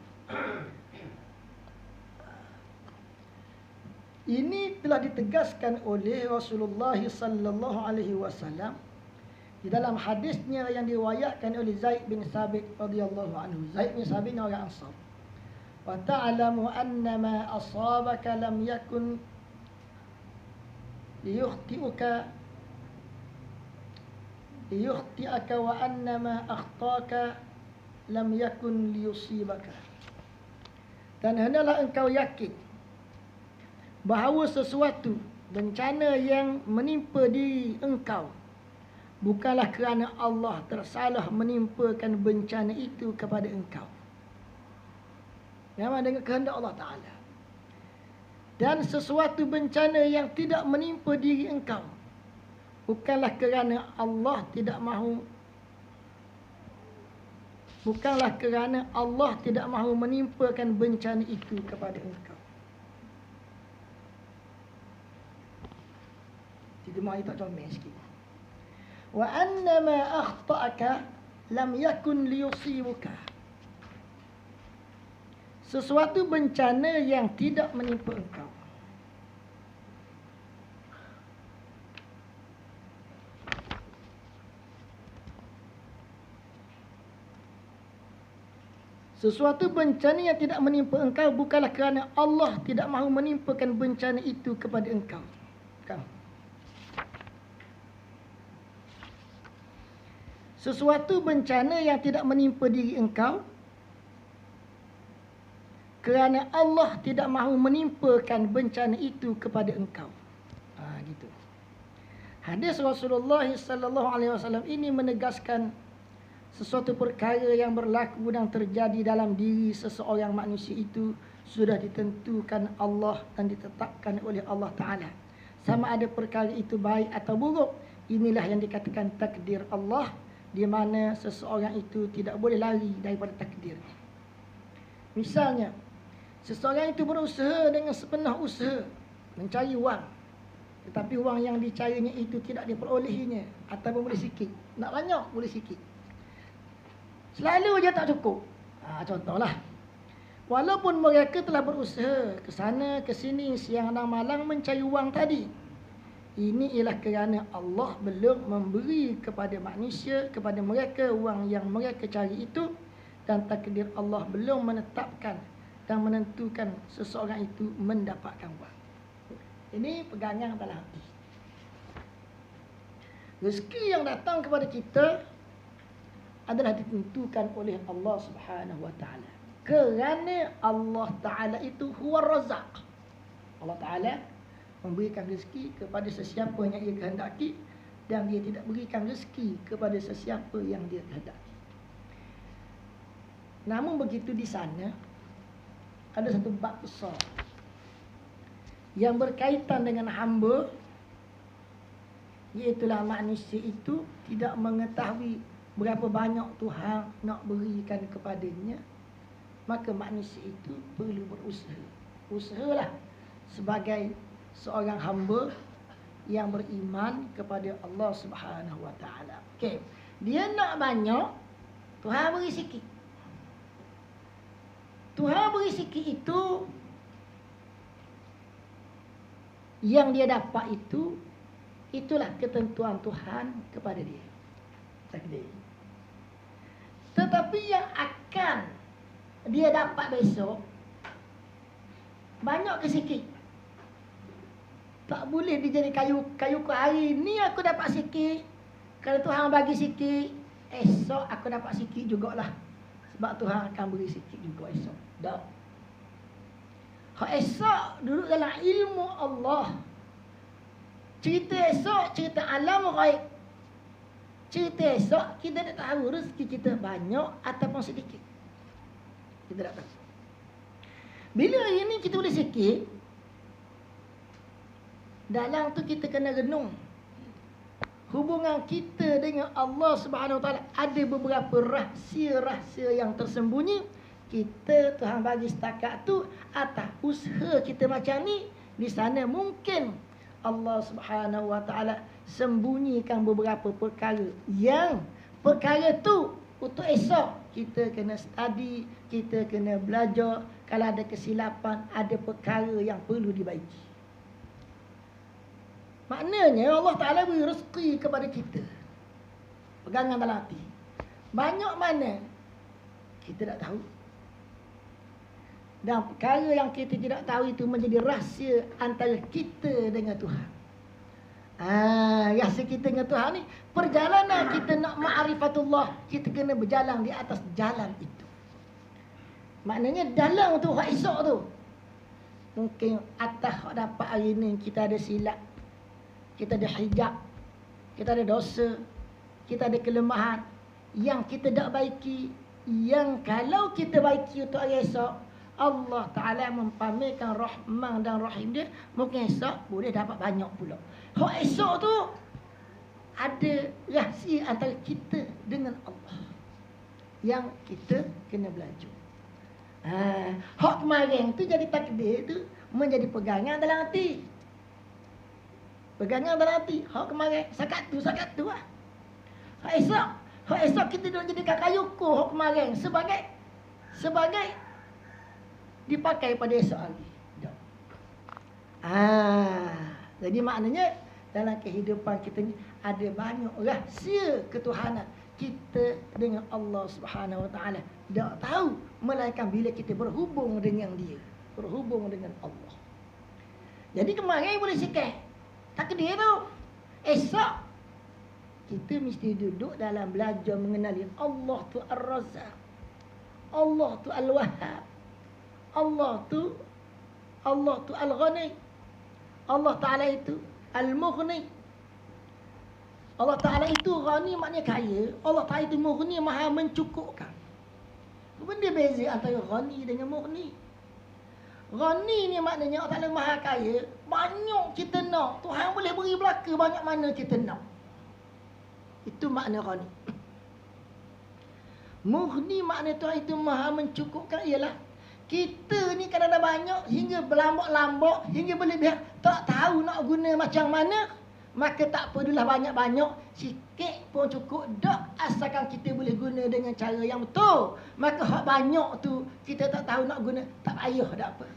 Ini telah ditegaskan oleh Rasulullah sallallahu alaihi wasallam di dalam hadisnya yang diriwayatkan oleh Zaid bin Sabit radhiyallahu anhu. Zaid bin Sabit ni orang Ansar. Wa ta'lamu anna ma asabaka lam yakun liyukhti'uka wa anna ma akhtaka lam yakun liyusibaka. Dan hendaklah engkau yakin bahawa sesuatu bencana yang menimpa diri engkau bukanlah kerana Allah tersalah menimpakan bencana itu kepada engkau. Memang dengan kehendak Allah Ta'ala. Dan sesuatu bencana yang tidak menimpa diri engkau bukanlah kerana Allah tidak mahu menimpakan bencana itu kepada engkau. Jadi mari tak comel sikit. Wa anna ma akhta'aka lam yakun liyusibuka. Sesuatu bencana yang tidak menimpa engkau bukanlah kerana Allah tidak mahu menimpakan bencana itu kepada engkau. Sesuatu bencana yang tidak menimpa diri engkau kerana Allah tidak mahu menimpakan bencana itu kepada engkau. Gitu. Hadis Rasulullah sallallahu alaihi wasallam ini menegaskan sesuatu perkara yang berlaku dan terjadi dalam diri seseorang manusia itu sudah ditentukan Allah dan ditetapkan oleh Allah Ta'ala. Sama ada perkara itu baik atau buruk, inilah yang dikatakan takdir Allah, di mana seseorang itu tidak boleh lari daripada takdir. Misalnya, seseorang itu berusaha dengan sepenuh usaha mencari wang, tetapi wang yang dicarinya itu tidak diperolehinya ataupun boleh sikit. Nak banyak boleh sikit. Selalu je tak cukup. Contohlah, walaupun mereka telah berusaha ke sana ke sini siang dan malam mencari wang tadi, Ini ialah kerana Allah belum memberi kepada manusia, kepada mereka wang yang mereka cari itu, dan takdir Allah belum menetapkan dan menentukan seseorang itu mendapatkan wang. Ini pegangan dalam hati. Rezeki yang datang kepada kita adalah ditentukan oleh Allah Subhanahu wa taala. Kerana Allah Taala itu huwa Razzaq. Allah Taala memberikan rezeki kepada sesiapa yang ia kehendaki, dan dia tidak berikan rezeki kepada sesiapa yang dia kehendaki. Namun begitu di sana ada satu bab besar yang berkaitan dengan hamba, iaitulah manusia itu tidak mengetahui berapa banyak Tuhan nak berikan kepadanya. Maka manusia itu perlu berusaha. Usahalah sebagai seorang hamba yang beriman kepada Allah Subhanahu wa taala. Okey, dia nak banyak, Tuhan beri sikit. Tuhan beri sikit itu, yang dia dapat itu, itulah ketentuan Tuhan kepada dia. Takdir. Tetapi yang akan dia dapat besok, banyak ke sikit? Tak boleh dia jadi kayu ke hari ni aku dapat sikit, kalau Tuhan bagi sikit, esok aku dapat sikit jugalah. Sebab Tuhan akan beri sikit juga esok. Tak. Hak esok duduk dalam ilmu Allah. Cerita esok, cerita alam ghaib. Cerita esok kita tak tahu rezeki kita banyak ataupun sedikit. Kita tak tahu. Bila hari ni kita boleh sikit, dalam tu kita kena renung. Hubungan kita dengan Allah Subhanahu Wa Taala ada beberapa rahsia-rahsia yang tersembunyi. Kita Tuhan bagi setakat tu atas usaha kita macam ni. Di sana mungkin Allah Subhanahu Wa Taala sembunyikan beberapa perkara, yang perkara tu untuk esok kita kena study, kita kena belajar. Kalau ada kesilapan, ada perkara yang perlu dibaiki. Maknanya Allah Ta'ala beri rezeki kepada kita. Pegangan dalam hati. Banyak mana kita tak tahu. Dan perkara yang kita tidak tahu itu menjadi rahsia antara kita dengan Tuhan. Rahsia kita dengan Tuhan ni, perjalanan kita nak ma'rifatullah, kita kena berjalan di atas jalan itu. Maknanya dalam tu, hak esok tu, mungkin atas hak dapat hari ni kita ada silap, kita ada hijab, kita ada dosa, kita ada kelemahan yang kita tak baiki, yang kalau kita baiki untuk hari esok, Allah Ta'ala mempamerkan rahman dan rahim dia, mungkin esok boleh dapat banyak pula. Hak esok tu ada rahsia antara kita dengan Allah yang kita kena belajar. Hak kemarin tu jadi takdir tu menjadi pegangan dalam hati. Pegangan dalam hati. Hak kemarin sakat tu lah. Hak esok kita nak jadikan kayu ko hak kemarin sebagai dipakai pada esok hari. Jadi maknanya dalam kehidupan kita ni ada banyak rahsia ketuhanan kita dengan Allah Subhanahu Wa Taala. Tak tahu melainkan bila kita berhubung dengan dia, berhubung dengan Allah. Jadi kemarin boleh sikit takdir tu, esok kita mesti duduk dalam belajar mengenali Allah tu Ar-Razzaq, Allah tu Al-Wahhab, Allah tu Al-Ghani, Allah Ta'ala itu Al-Mughni. Allah Ta'ala itu Ghani maknanya kaya, Allah Ta'ala itu Mughni maha mencukupkan. Benda beza antara Ghani dengan Mughni. Ghani ni maknanya Allah Ta'ala maha kaya, banyak kita nak, Tuhan boleh beri belaka banyak mana kita nak. Itu makna Ghani. Mughni makna Tuhan itu maha mencukupkan ialah kita ni kadang ada banyak hingga berlambak-lambak, hingga berlebihan, tak tahu nak guna macam mana, maka tak perlulah banyak-banyak, sikit pun cukup dak, asalkan kita boleh guna dengan cara yang betul. Maka hak banyak tu kita tak tahu nak guna, tak payah dak apa.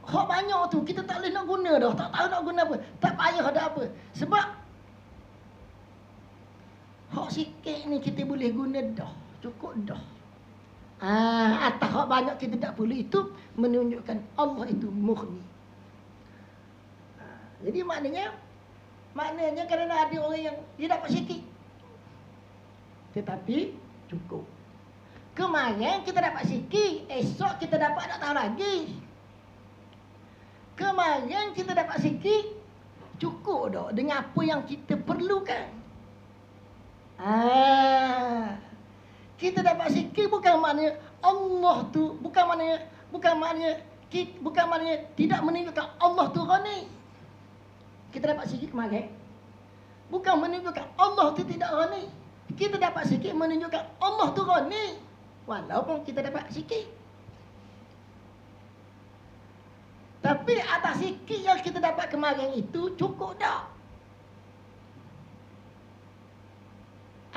Hak banyak tu kita tak boleh nak guna dah, tak tahu nak guna apa. Tak payah ada apa. Sebab hak sikit ni kita boleh guna dah, cukup dah. Atas hak banyak kita tak perlu, itu menunjukkan Allah itu murni. Jadi maknanya kerana ada orang yang dia dapat sikit tetapi cukup. Kemarin kita dapat sikit, esok kita dapat tak tahu lagi. Kemarin kita dapat sikit, cukup dah dengan apa yang kita perlukan. Kita dapat sikit bukan maknanya Allah tu, bukan maknanya tidak menunjukkan Allah tu ghani. Kita dapat sikit kemarin bukan menunjukkan Allah tu tidak ghani. Kita dapat sikit menunjukkan Allah tu ghani walaupun kita dapat sikit. Tapi atas sikit yang kita dapat kemarin itu cukup dah.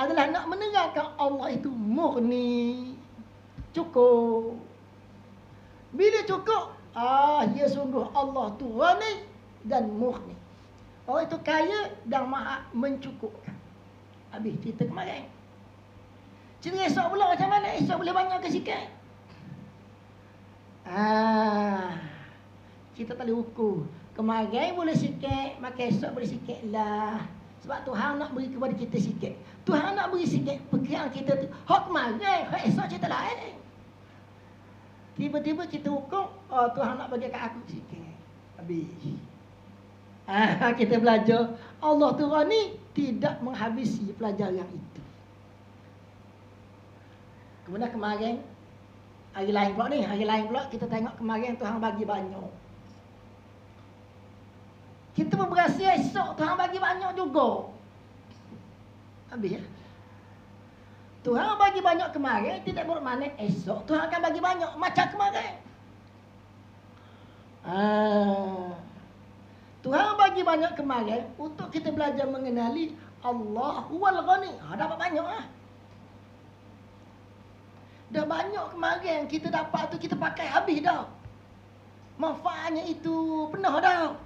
Adalah nak menerangkan Allah itu murni. Cukup. Bila cukup, ya sungguh Allah tu ghani dan murni. Orang itu kaya dan maha mencukupkan. Habis cerita kemarin. Cerita esok pula macam mana? Esok boleh banyak ke sikit? Kita tak boleh ukur. Kemarin boleh sikit, maka esok boleh sikit lah. Sebab Tuhan nak beri kepada kita sikit. Tuhan nak beri sikit perkiraan kita tu. Hak kemarin, hak esok cerita lain. Tiba-tiba kita ukur, Tuhan nak bagi kat aku sikit. Habis. Kita belajar. Allah tu ghani tidak menghabisi pelajaran itu. Kemudian kemarin, hari lain pula kita tengok kemarin Tuhan bagi banyak. Kita pun berasa esok Tuhan bagi banyak juga. Habis ya. Tuhan bagi banyak kemarin tidak bermakna esok Tuhan akan bagi banyak macam kemarin. Tuhan bagi banyak kemarin untuk kita belajar mengenali Allah huwal ghani. Dapat banyak lah. Dah banyak kemarin kita dapat tu kita pakai habis dah. Manfaatnya itu penuh dah.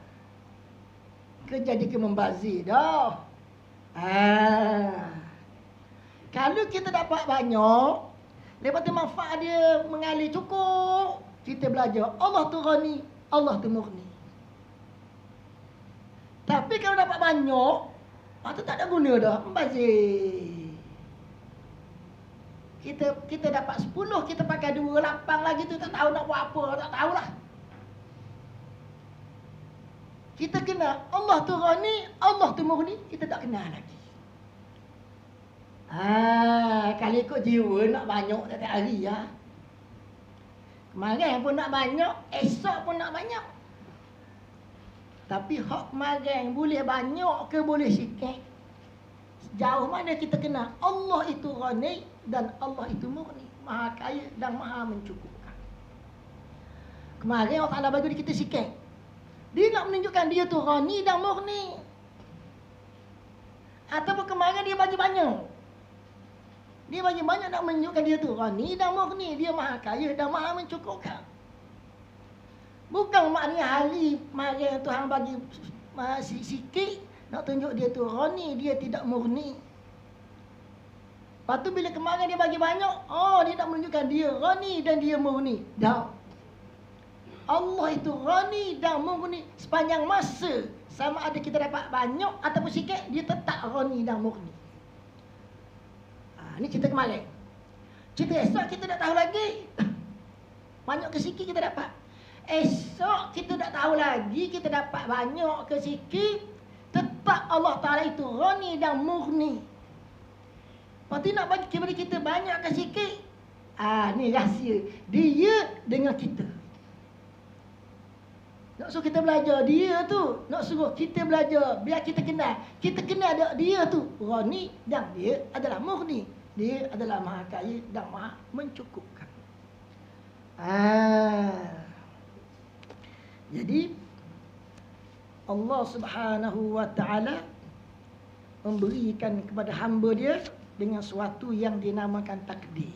Jadi ke membazir dah. Kalau kita dapat banyak, lepas tu manfaat dia mengalir cukup, kita belajar Allah tu ghani, Allah tu murni. Tapi kalau dapat banyak, tu tak ada guna dah, membazir. Kita dapat 10, kita pakai 2, 8 lagi tu tak tahu nak buat apa, tak tahulah. Kita kenal Allah tu ghani, Allah tu murni, kita tak kenal lagi. Kalau ikut jiwa nak banyak setiap hari ya. Kemarin pun nak banyak, esok pun nak banyak. Tapi hak kemarin boleh banyak ke boleh sikit? Sejauh mana kita kenal Allah itu ghani dan Allah itu murni, maha kaya dan maha mencukupkan. Kemarin Allah Ta'ala bagi kita sikit. Dia nak menunjukkan dia tu ghani dan murni. Ataupun kemarin dia bagi banyak. Dia bagi banyak nak menunjukkan dia tu ghani dan murni. Dia maha kaya dan maha mencukupkan. Bukan maknanya hari kemarin Tuhan bagi sikit nak tunjuk dia tu ghani, dia tidak murni. Lepas tu bila kemarin dia bagi banyak, dia nak menunjukkan dia ghani dan dia murni. Dah. Allah itu ghani dan murni sepanjang masa. Sama ada kita dapat banyak ataupun sikit, dia tetap ghani dan murni. Ini cerita kemarin. Cerita esok kita tak tahu lagi. Banyak ke sikit kita dapat. Esok kita tak tahu lagi kita dapat banyak ke sikit. Tetap Allah Ta'ala itu ghani dan murni. Lepas tu nak bagi kepada kita banyak ke sikit. Ni rahsia. Dia dengan kita. Nak suruh kita belajar dia tu. Nak suruh kita belajar. Biar kita kenal. Kita kenal dia tu ghani dan dia adalah murni. Dia adalah maha kaya dan maha mencukupkan. Jadi Allah Subhanahu wa ta'ala memberikan kepada hamba dia dengan sesuatu yang dinamakan takdir.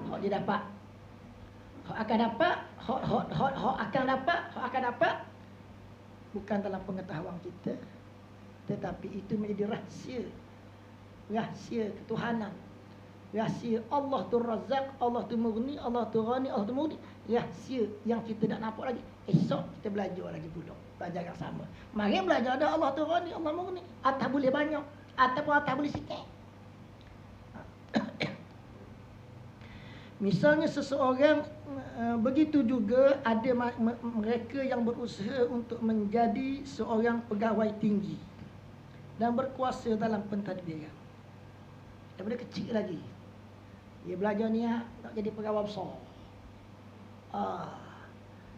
Hak dia dapat. Hak akan dapat bukan dalam pengetahuan kita, tetapi itu menjadi rahsia ketuhanan. Rahsia Allah tu Razzaq, Allah tu Mughni, Allah tu Ghani, Allah tu Mughni. Rahsia yang kita tak nampak lagi. Esok kita belajar lagi pula. Belajar yang sama. Mari belajar ada Allah tu Ghani, Allah Mughni. Atau boleh banyak, ataupun atau boleh sikit. Misalnya seseorang, begitu juga ada mereka yang berusaha untuk menjadi seorang pegawai tinggi dan berkuasa dalam pentadbiran. Daripada kecil lagi dia belajar niat nak jadi pegawai besar,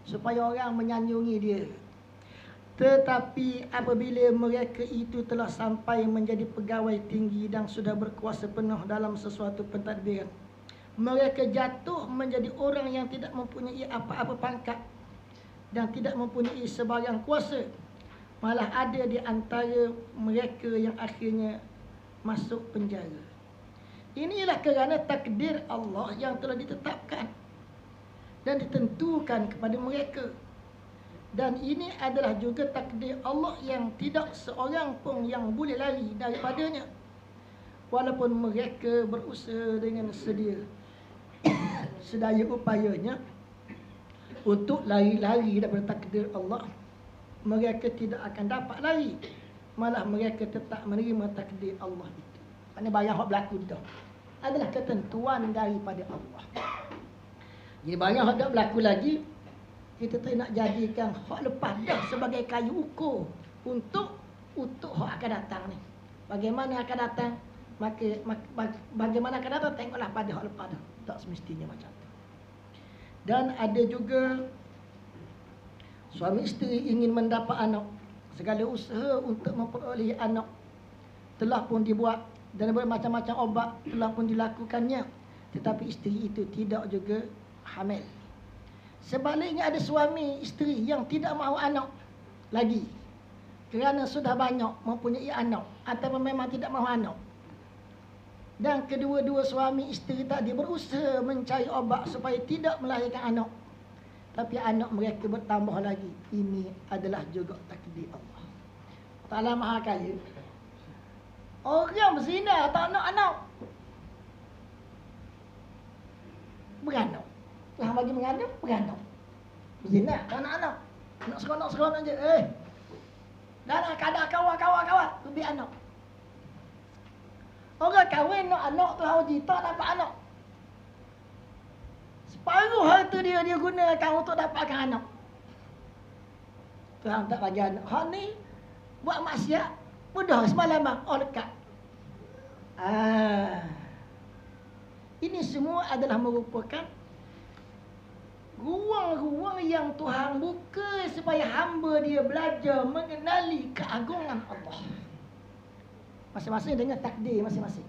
supaya orang menyanjungi dia. Tetapi apabila mereka itu telah sampai menjadi pegawai tinggi dan sudah berkuasa penuh dalam sesuatu pentadbiran, mereka jatuh menjadi orang yang tidak mempunyai apa-apa pangkat dan tidak mempunyai sebarang kuasa. Malah ada di antara mereka yang akhirnya masuk penjara. Inilah kerana takdir Allah yang telah ditetapkan dan ditentukan kepada mereka. Dan ini adalah juga takdir Allah yang tidak seorang pun yang boleh lari daripadanya, walaupun mereka berusaha dengan sedaya upayanya untuk lari-lari daripada takdir Allah. Mereka tidak akan dapat lari, malah mereka tetap menerima takdir Allah itu. Kerana barang yang berlaku itu adalah ketentuan daripada Allah. Jadi barang yang tak berlaku lagi, kita tak nak jadikan hak lepas dah sebagai kayu ukur untuk hak akan datang ni. Bagaimana akan datang, bagaimana akan datang, tengoklah pada hak lepas dah. Tak semestinya macam tu. Dan ada juga suami isteri ingin mendapat anak. Segala usaha untuk memperoleh anak telah pun dibuat dan bermacam-macam obat telah pun dilakukannya, tetapi isteri itu tidak juga hamil. Sebaliknya ada suami isteri yang tidak mahu anak lagi kerana sudah banyak mempunyai anak atau memang tidak mahu anak. Dan kedua-dua suami isteri tadi berusaha mencari obat supaya tidak melahirkan anak, tapi anak mereka bertambah lagi. Ini adalah juga takdir Allah. Ta'ala Maha Kaya. Orang berzina tak nak anak, beranak. Tuhan bagi menganak, beranak. Berzina tak nak anak, nak seronok-seronok je. Dah nak kadang kawan-kawan lebih anak. Orang kahwin nak anak, Tuhan uji tak dapat anak. Separuh harta dia gunakan untuk dapatkan anak. Tuhan tak bagi anak. Hak ni buat maksiat, mudah semalam bang, dekat. Ini semua adalah merupakan ruang-ruang yang Tuhan buka supaya hamba dia belajar mengenali keagungan Allah. Masing-masing dengan takdir masing-masing.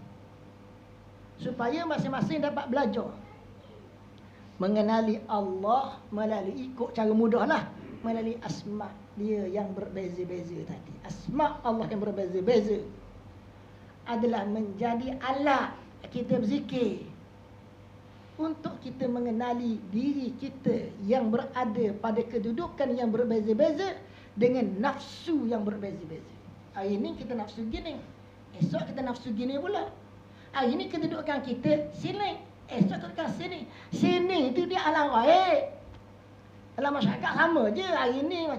Supaya masing-masing dapat belajar mengenali Allah melalui ikut cara mudahlah, melalui asma dia yang berbeza-beza tadi. Asma Allah yang berbeza-beza adalah menjadi alat kita berzikir untuk kita mengenali diri kita yang berada pada kedudukan yang berbeza-beza dengan nafsu yang berbeza-beza. Hari ini kita nafsu gini, esok kita nafsu gini pula. Hari ini kedudukan kita sini, esok kedudukan sini. Sini itu dia alam gaib. Dalam masyarakat sama je hari ini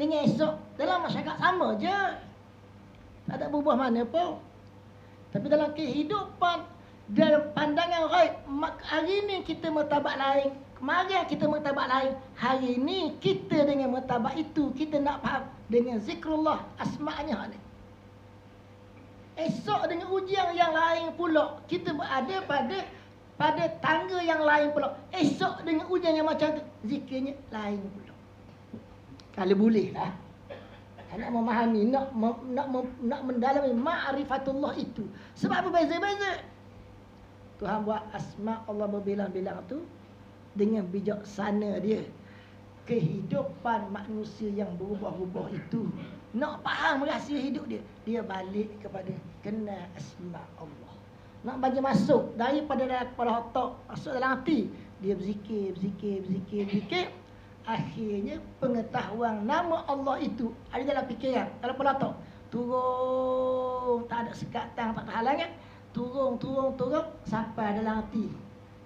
dengan esok. Dalam masyarakat sama je, tak ada berubah mana pun. Tapi dalam kehidupan, dalam pandangan gaib, hari ini kita mertabat lain, kemarin kita mertabat lain. Hari ini kita dengan mertabat itu, kita nak faham dengan zikrullah, asma'nya ni. Esok dengan ujian yang lain pula, kita berada pada tangga yang lain pula. Esok dengan ujian yang macam tu, zikirnya lain pula. Kalau boleh lah, nak memahami, nak mendalami ma'rifatullah itu. Sebab berbeza-beza. Tuhan buat asma Allah berbilang-bilang tu dengan bijaksana dia. Kehidupan manusia yang berubah-ubah itu, nak faham rahsia hidup dia, dia balik kepada kenal asma Allah. Nak bagi masuk daripada otak, masuk dalam hati, Dia berzikir. Akhirnya pengetahuan nama Allah itu ada dalam fikiran, dalam pelatok. Turun, tak ada sekatan, tak ada halangan. Turun sampai dalam hati.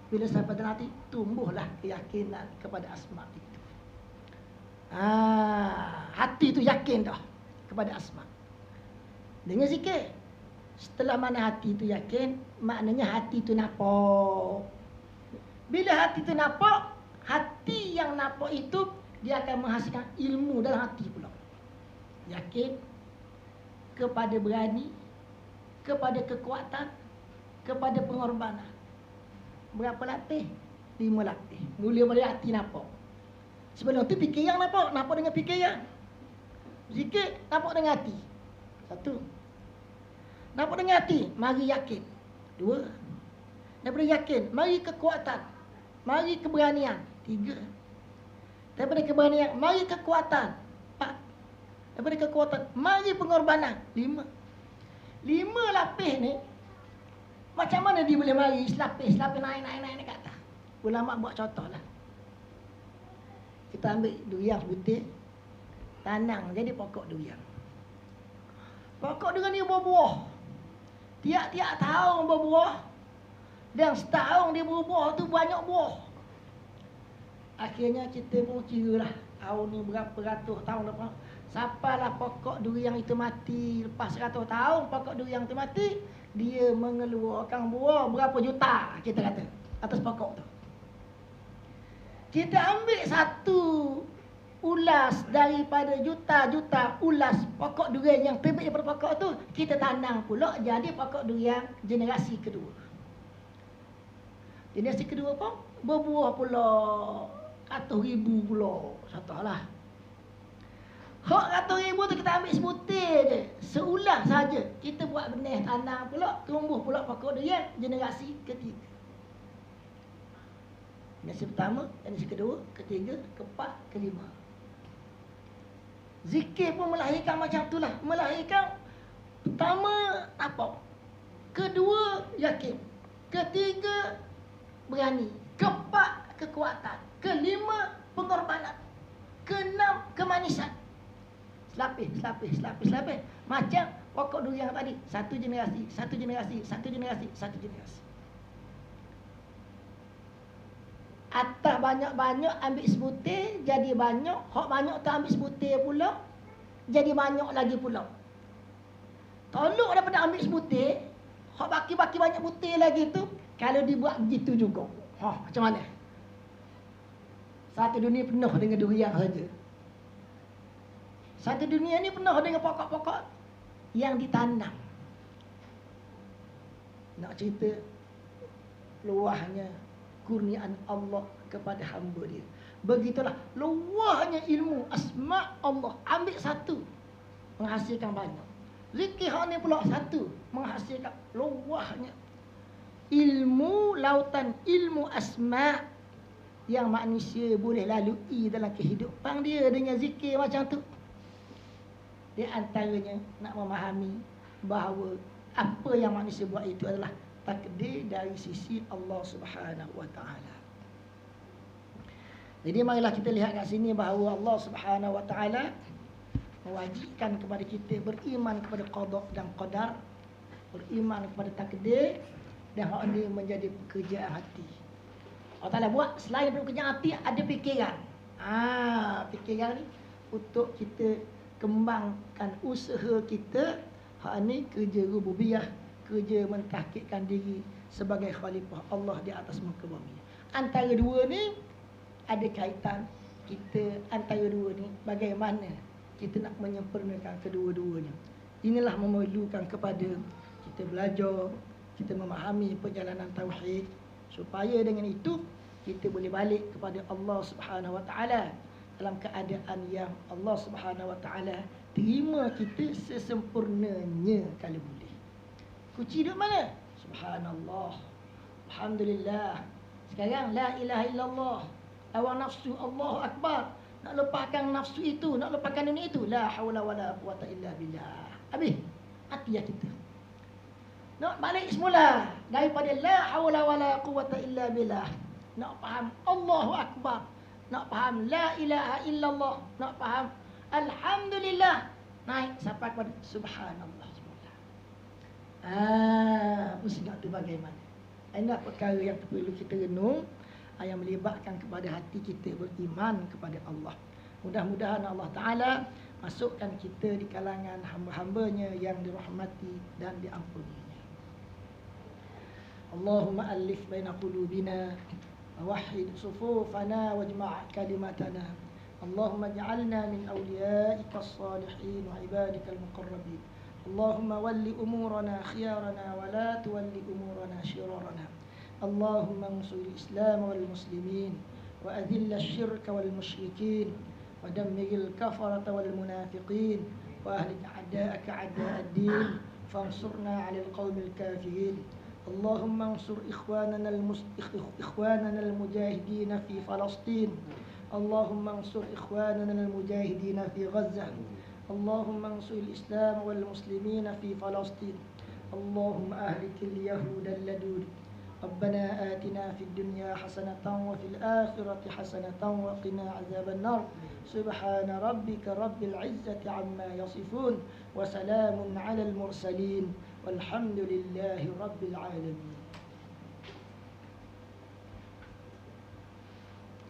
Bila sampai dalam hati, tumbuhlah keyakinan kepada asma itu. Hati itu yakin dah kepada asma. Dengan zikir. Setelah mana hati itu yakin, maknanya hati itu nampak. Bila hati itu nampak, hati yang nampak itu dia akan menghasilkan ilmu dalam hati pula. Yakin kepada berani, kepada kekuatan, kepada pengorbanan. Berapa latih? 5 latih. Mula pada hati nampak. Sebelum tu fikiran nampak dengan fikiran. Zikir nampak dengan hati. 1. Nampak dengan hati, mari yakin. 2. Daripada yakin, mari kekuatan, mari keberanian. 3. Daripada keberanian, mari kekuatan. 4. Daripada kekuatan, mari pengorbanan. 5. 5 lapis ni, macam mana dia boleh mari selapis naik ke atas? Ulama buat contoh lah. Kita ambil durian putih, tanam jadi pokok durian. Pokok durian ni berbuah. Tiap-tiap tahun berbuah. Dan setahun dia berbuah tu banyak buah. Akhirnya kita pun kira lah, tahun ni berapa ratus tahun lepas. Sampailah pokok durian itu mati. Lepas 100 tahun pokok durian itu mati, dia mengeluarkan buah berapa juta, kita kata, atas pokok tu. Kita ambil satu ulas daripada juta-juta ulas pokok durian yang terbit daripada pokok tu, kita tanam pula jadi pokok durian generasi kedua. Generasi kedua pun berbuah pula 100,000 pula. Satulah. Hak 100,000 tu kita ambil sebutir je, seulas saja. Kita buat benih tanam pula, tumbuh pula pokok durian generasi ketiga. Generasi pertama, generasi kedua, ketiga, keempat, kelima. Zikir pun melahirkan macam itulah. Melahirkan pertama apa? Kedua yakin. Ketiga berani. Keempat kekuatan. Kelima pengorbanan. Keenam kemanisan. Selapis. Macam pokok durian tadi. Satu generasi. Atas banyak-banyak ambil sebutir jadi banyak. Hak banyak tu ambil sebutir pula jadi banyak lagi pula. Tolong daripada ambil sebutir, hak baki-baki banyak butir lagi tu, kalau dibuat begitu juga. Macam mana? Satu dunia penuh dengan durian saja. Satu dunia ni penuh dengan pokok-pokok yang ditanam. Nak cerita luahnya kurniaan Allah kepada hamba dia. Begitulah luahnya ilmu asma Allah. Ambil satu, menghasilkan banyak. Zikir ni pula satu, menghasilkan luahnya ilmu lautan, ilmu asma yang manusia boleh lalui dalam kehidupan dia dengan zikir macam tu. Di antaranya nak memahami bahawa apa yang manusia buat itu adalah takdir dari sisi Allah Subhanahu wa taala. Jadi marilah kita lihat kat sini bahawa Allah Subhanahu wa taala mewajibkan kepada kita beriman kepada qada dan qadar, beriman kepada takdir, dan hak ini menjadi pekerjaan hati. Allah Taala buat selain daripada pekerjaan hati ada fikiran. Fikiran ni untuk kita kembangkan usaha kita. Hak ni kerja rububiyah, kerja mentahqiqkan diri sebagai khalifah Allah di atas muka bumi. Antara dua ni ada kaitan kita, antara dua ni bagaimana kita nak menyempurnakan kedua-duanya. Inilah memerlukan kepada kita belajar, kita memahami perjalanan tauhid, supaya dengan itu kita boleh balik kepada Allah Subhanahu wa taala dalam keadaan yang Allah Subhanahu wa taala terima kita sesempurnanya kalau boleh. Kunci duduk mana? Subhanallah, alhamdulillah. Sekarang la ilaha illallah, lawan nafsu, Allahu akbar. Nak lepaskan nafsu itu, nak lepaskan dunia itu, la haula wala quwata illa billah. Habis hati kita. Nak balik semula daripada la haula wala quwata illa billah. nak faham Allahu Akbar, nak faham la ilaha illallah, nak faham alhamdulillah, naik sampai kepada subhanallah. Mesti nak tu bagaimana. Ini perkara yang perlu kita renung, yang melibatkan kepada hati kita beriman kepada Allah. Mudah-mudahan Allah Ta'ala masukkan kita di kalangan hamba-hambanya yang dirahmati dan diampuninya. Allahumma alif baina qulubina wahid sufufana wajma' kalimatana. Allahumma ij'alna min awliyaika as-salihin wa ibadika al-muqarrabin. اللهم ول أمورنا خيارنا ولا تول أمورنا شرارنا. اللهم انصر الإسلام والمسلمين وأذل الشرك والمشركين ودمر الكفرة والمنافقين وأهلك أعداءك أعداء الدين فانصرنا على القوم الكافرين. اللهم انصر إخواننا المجاهدين في فلسطين. اللهم انصر إخواننا المجاهدين في غزة. اللهم انصر الإسلام والمسلمين في فلسطين. اللهم أهلك اليهود اللدود. ربنا آتنا في الدنيا حسنة وفي الآخرة حسنة وقنا عذاب النار. سبحان ربك رب العزة عما يصفون وسلام على المرسلين والحمد لله رب العالمين.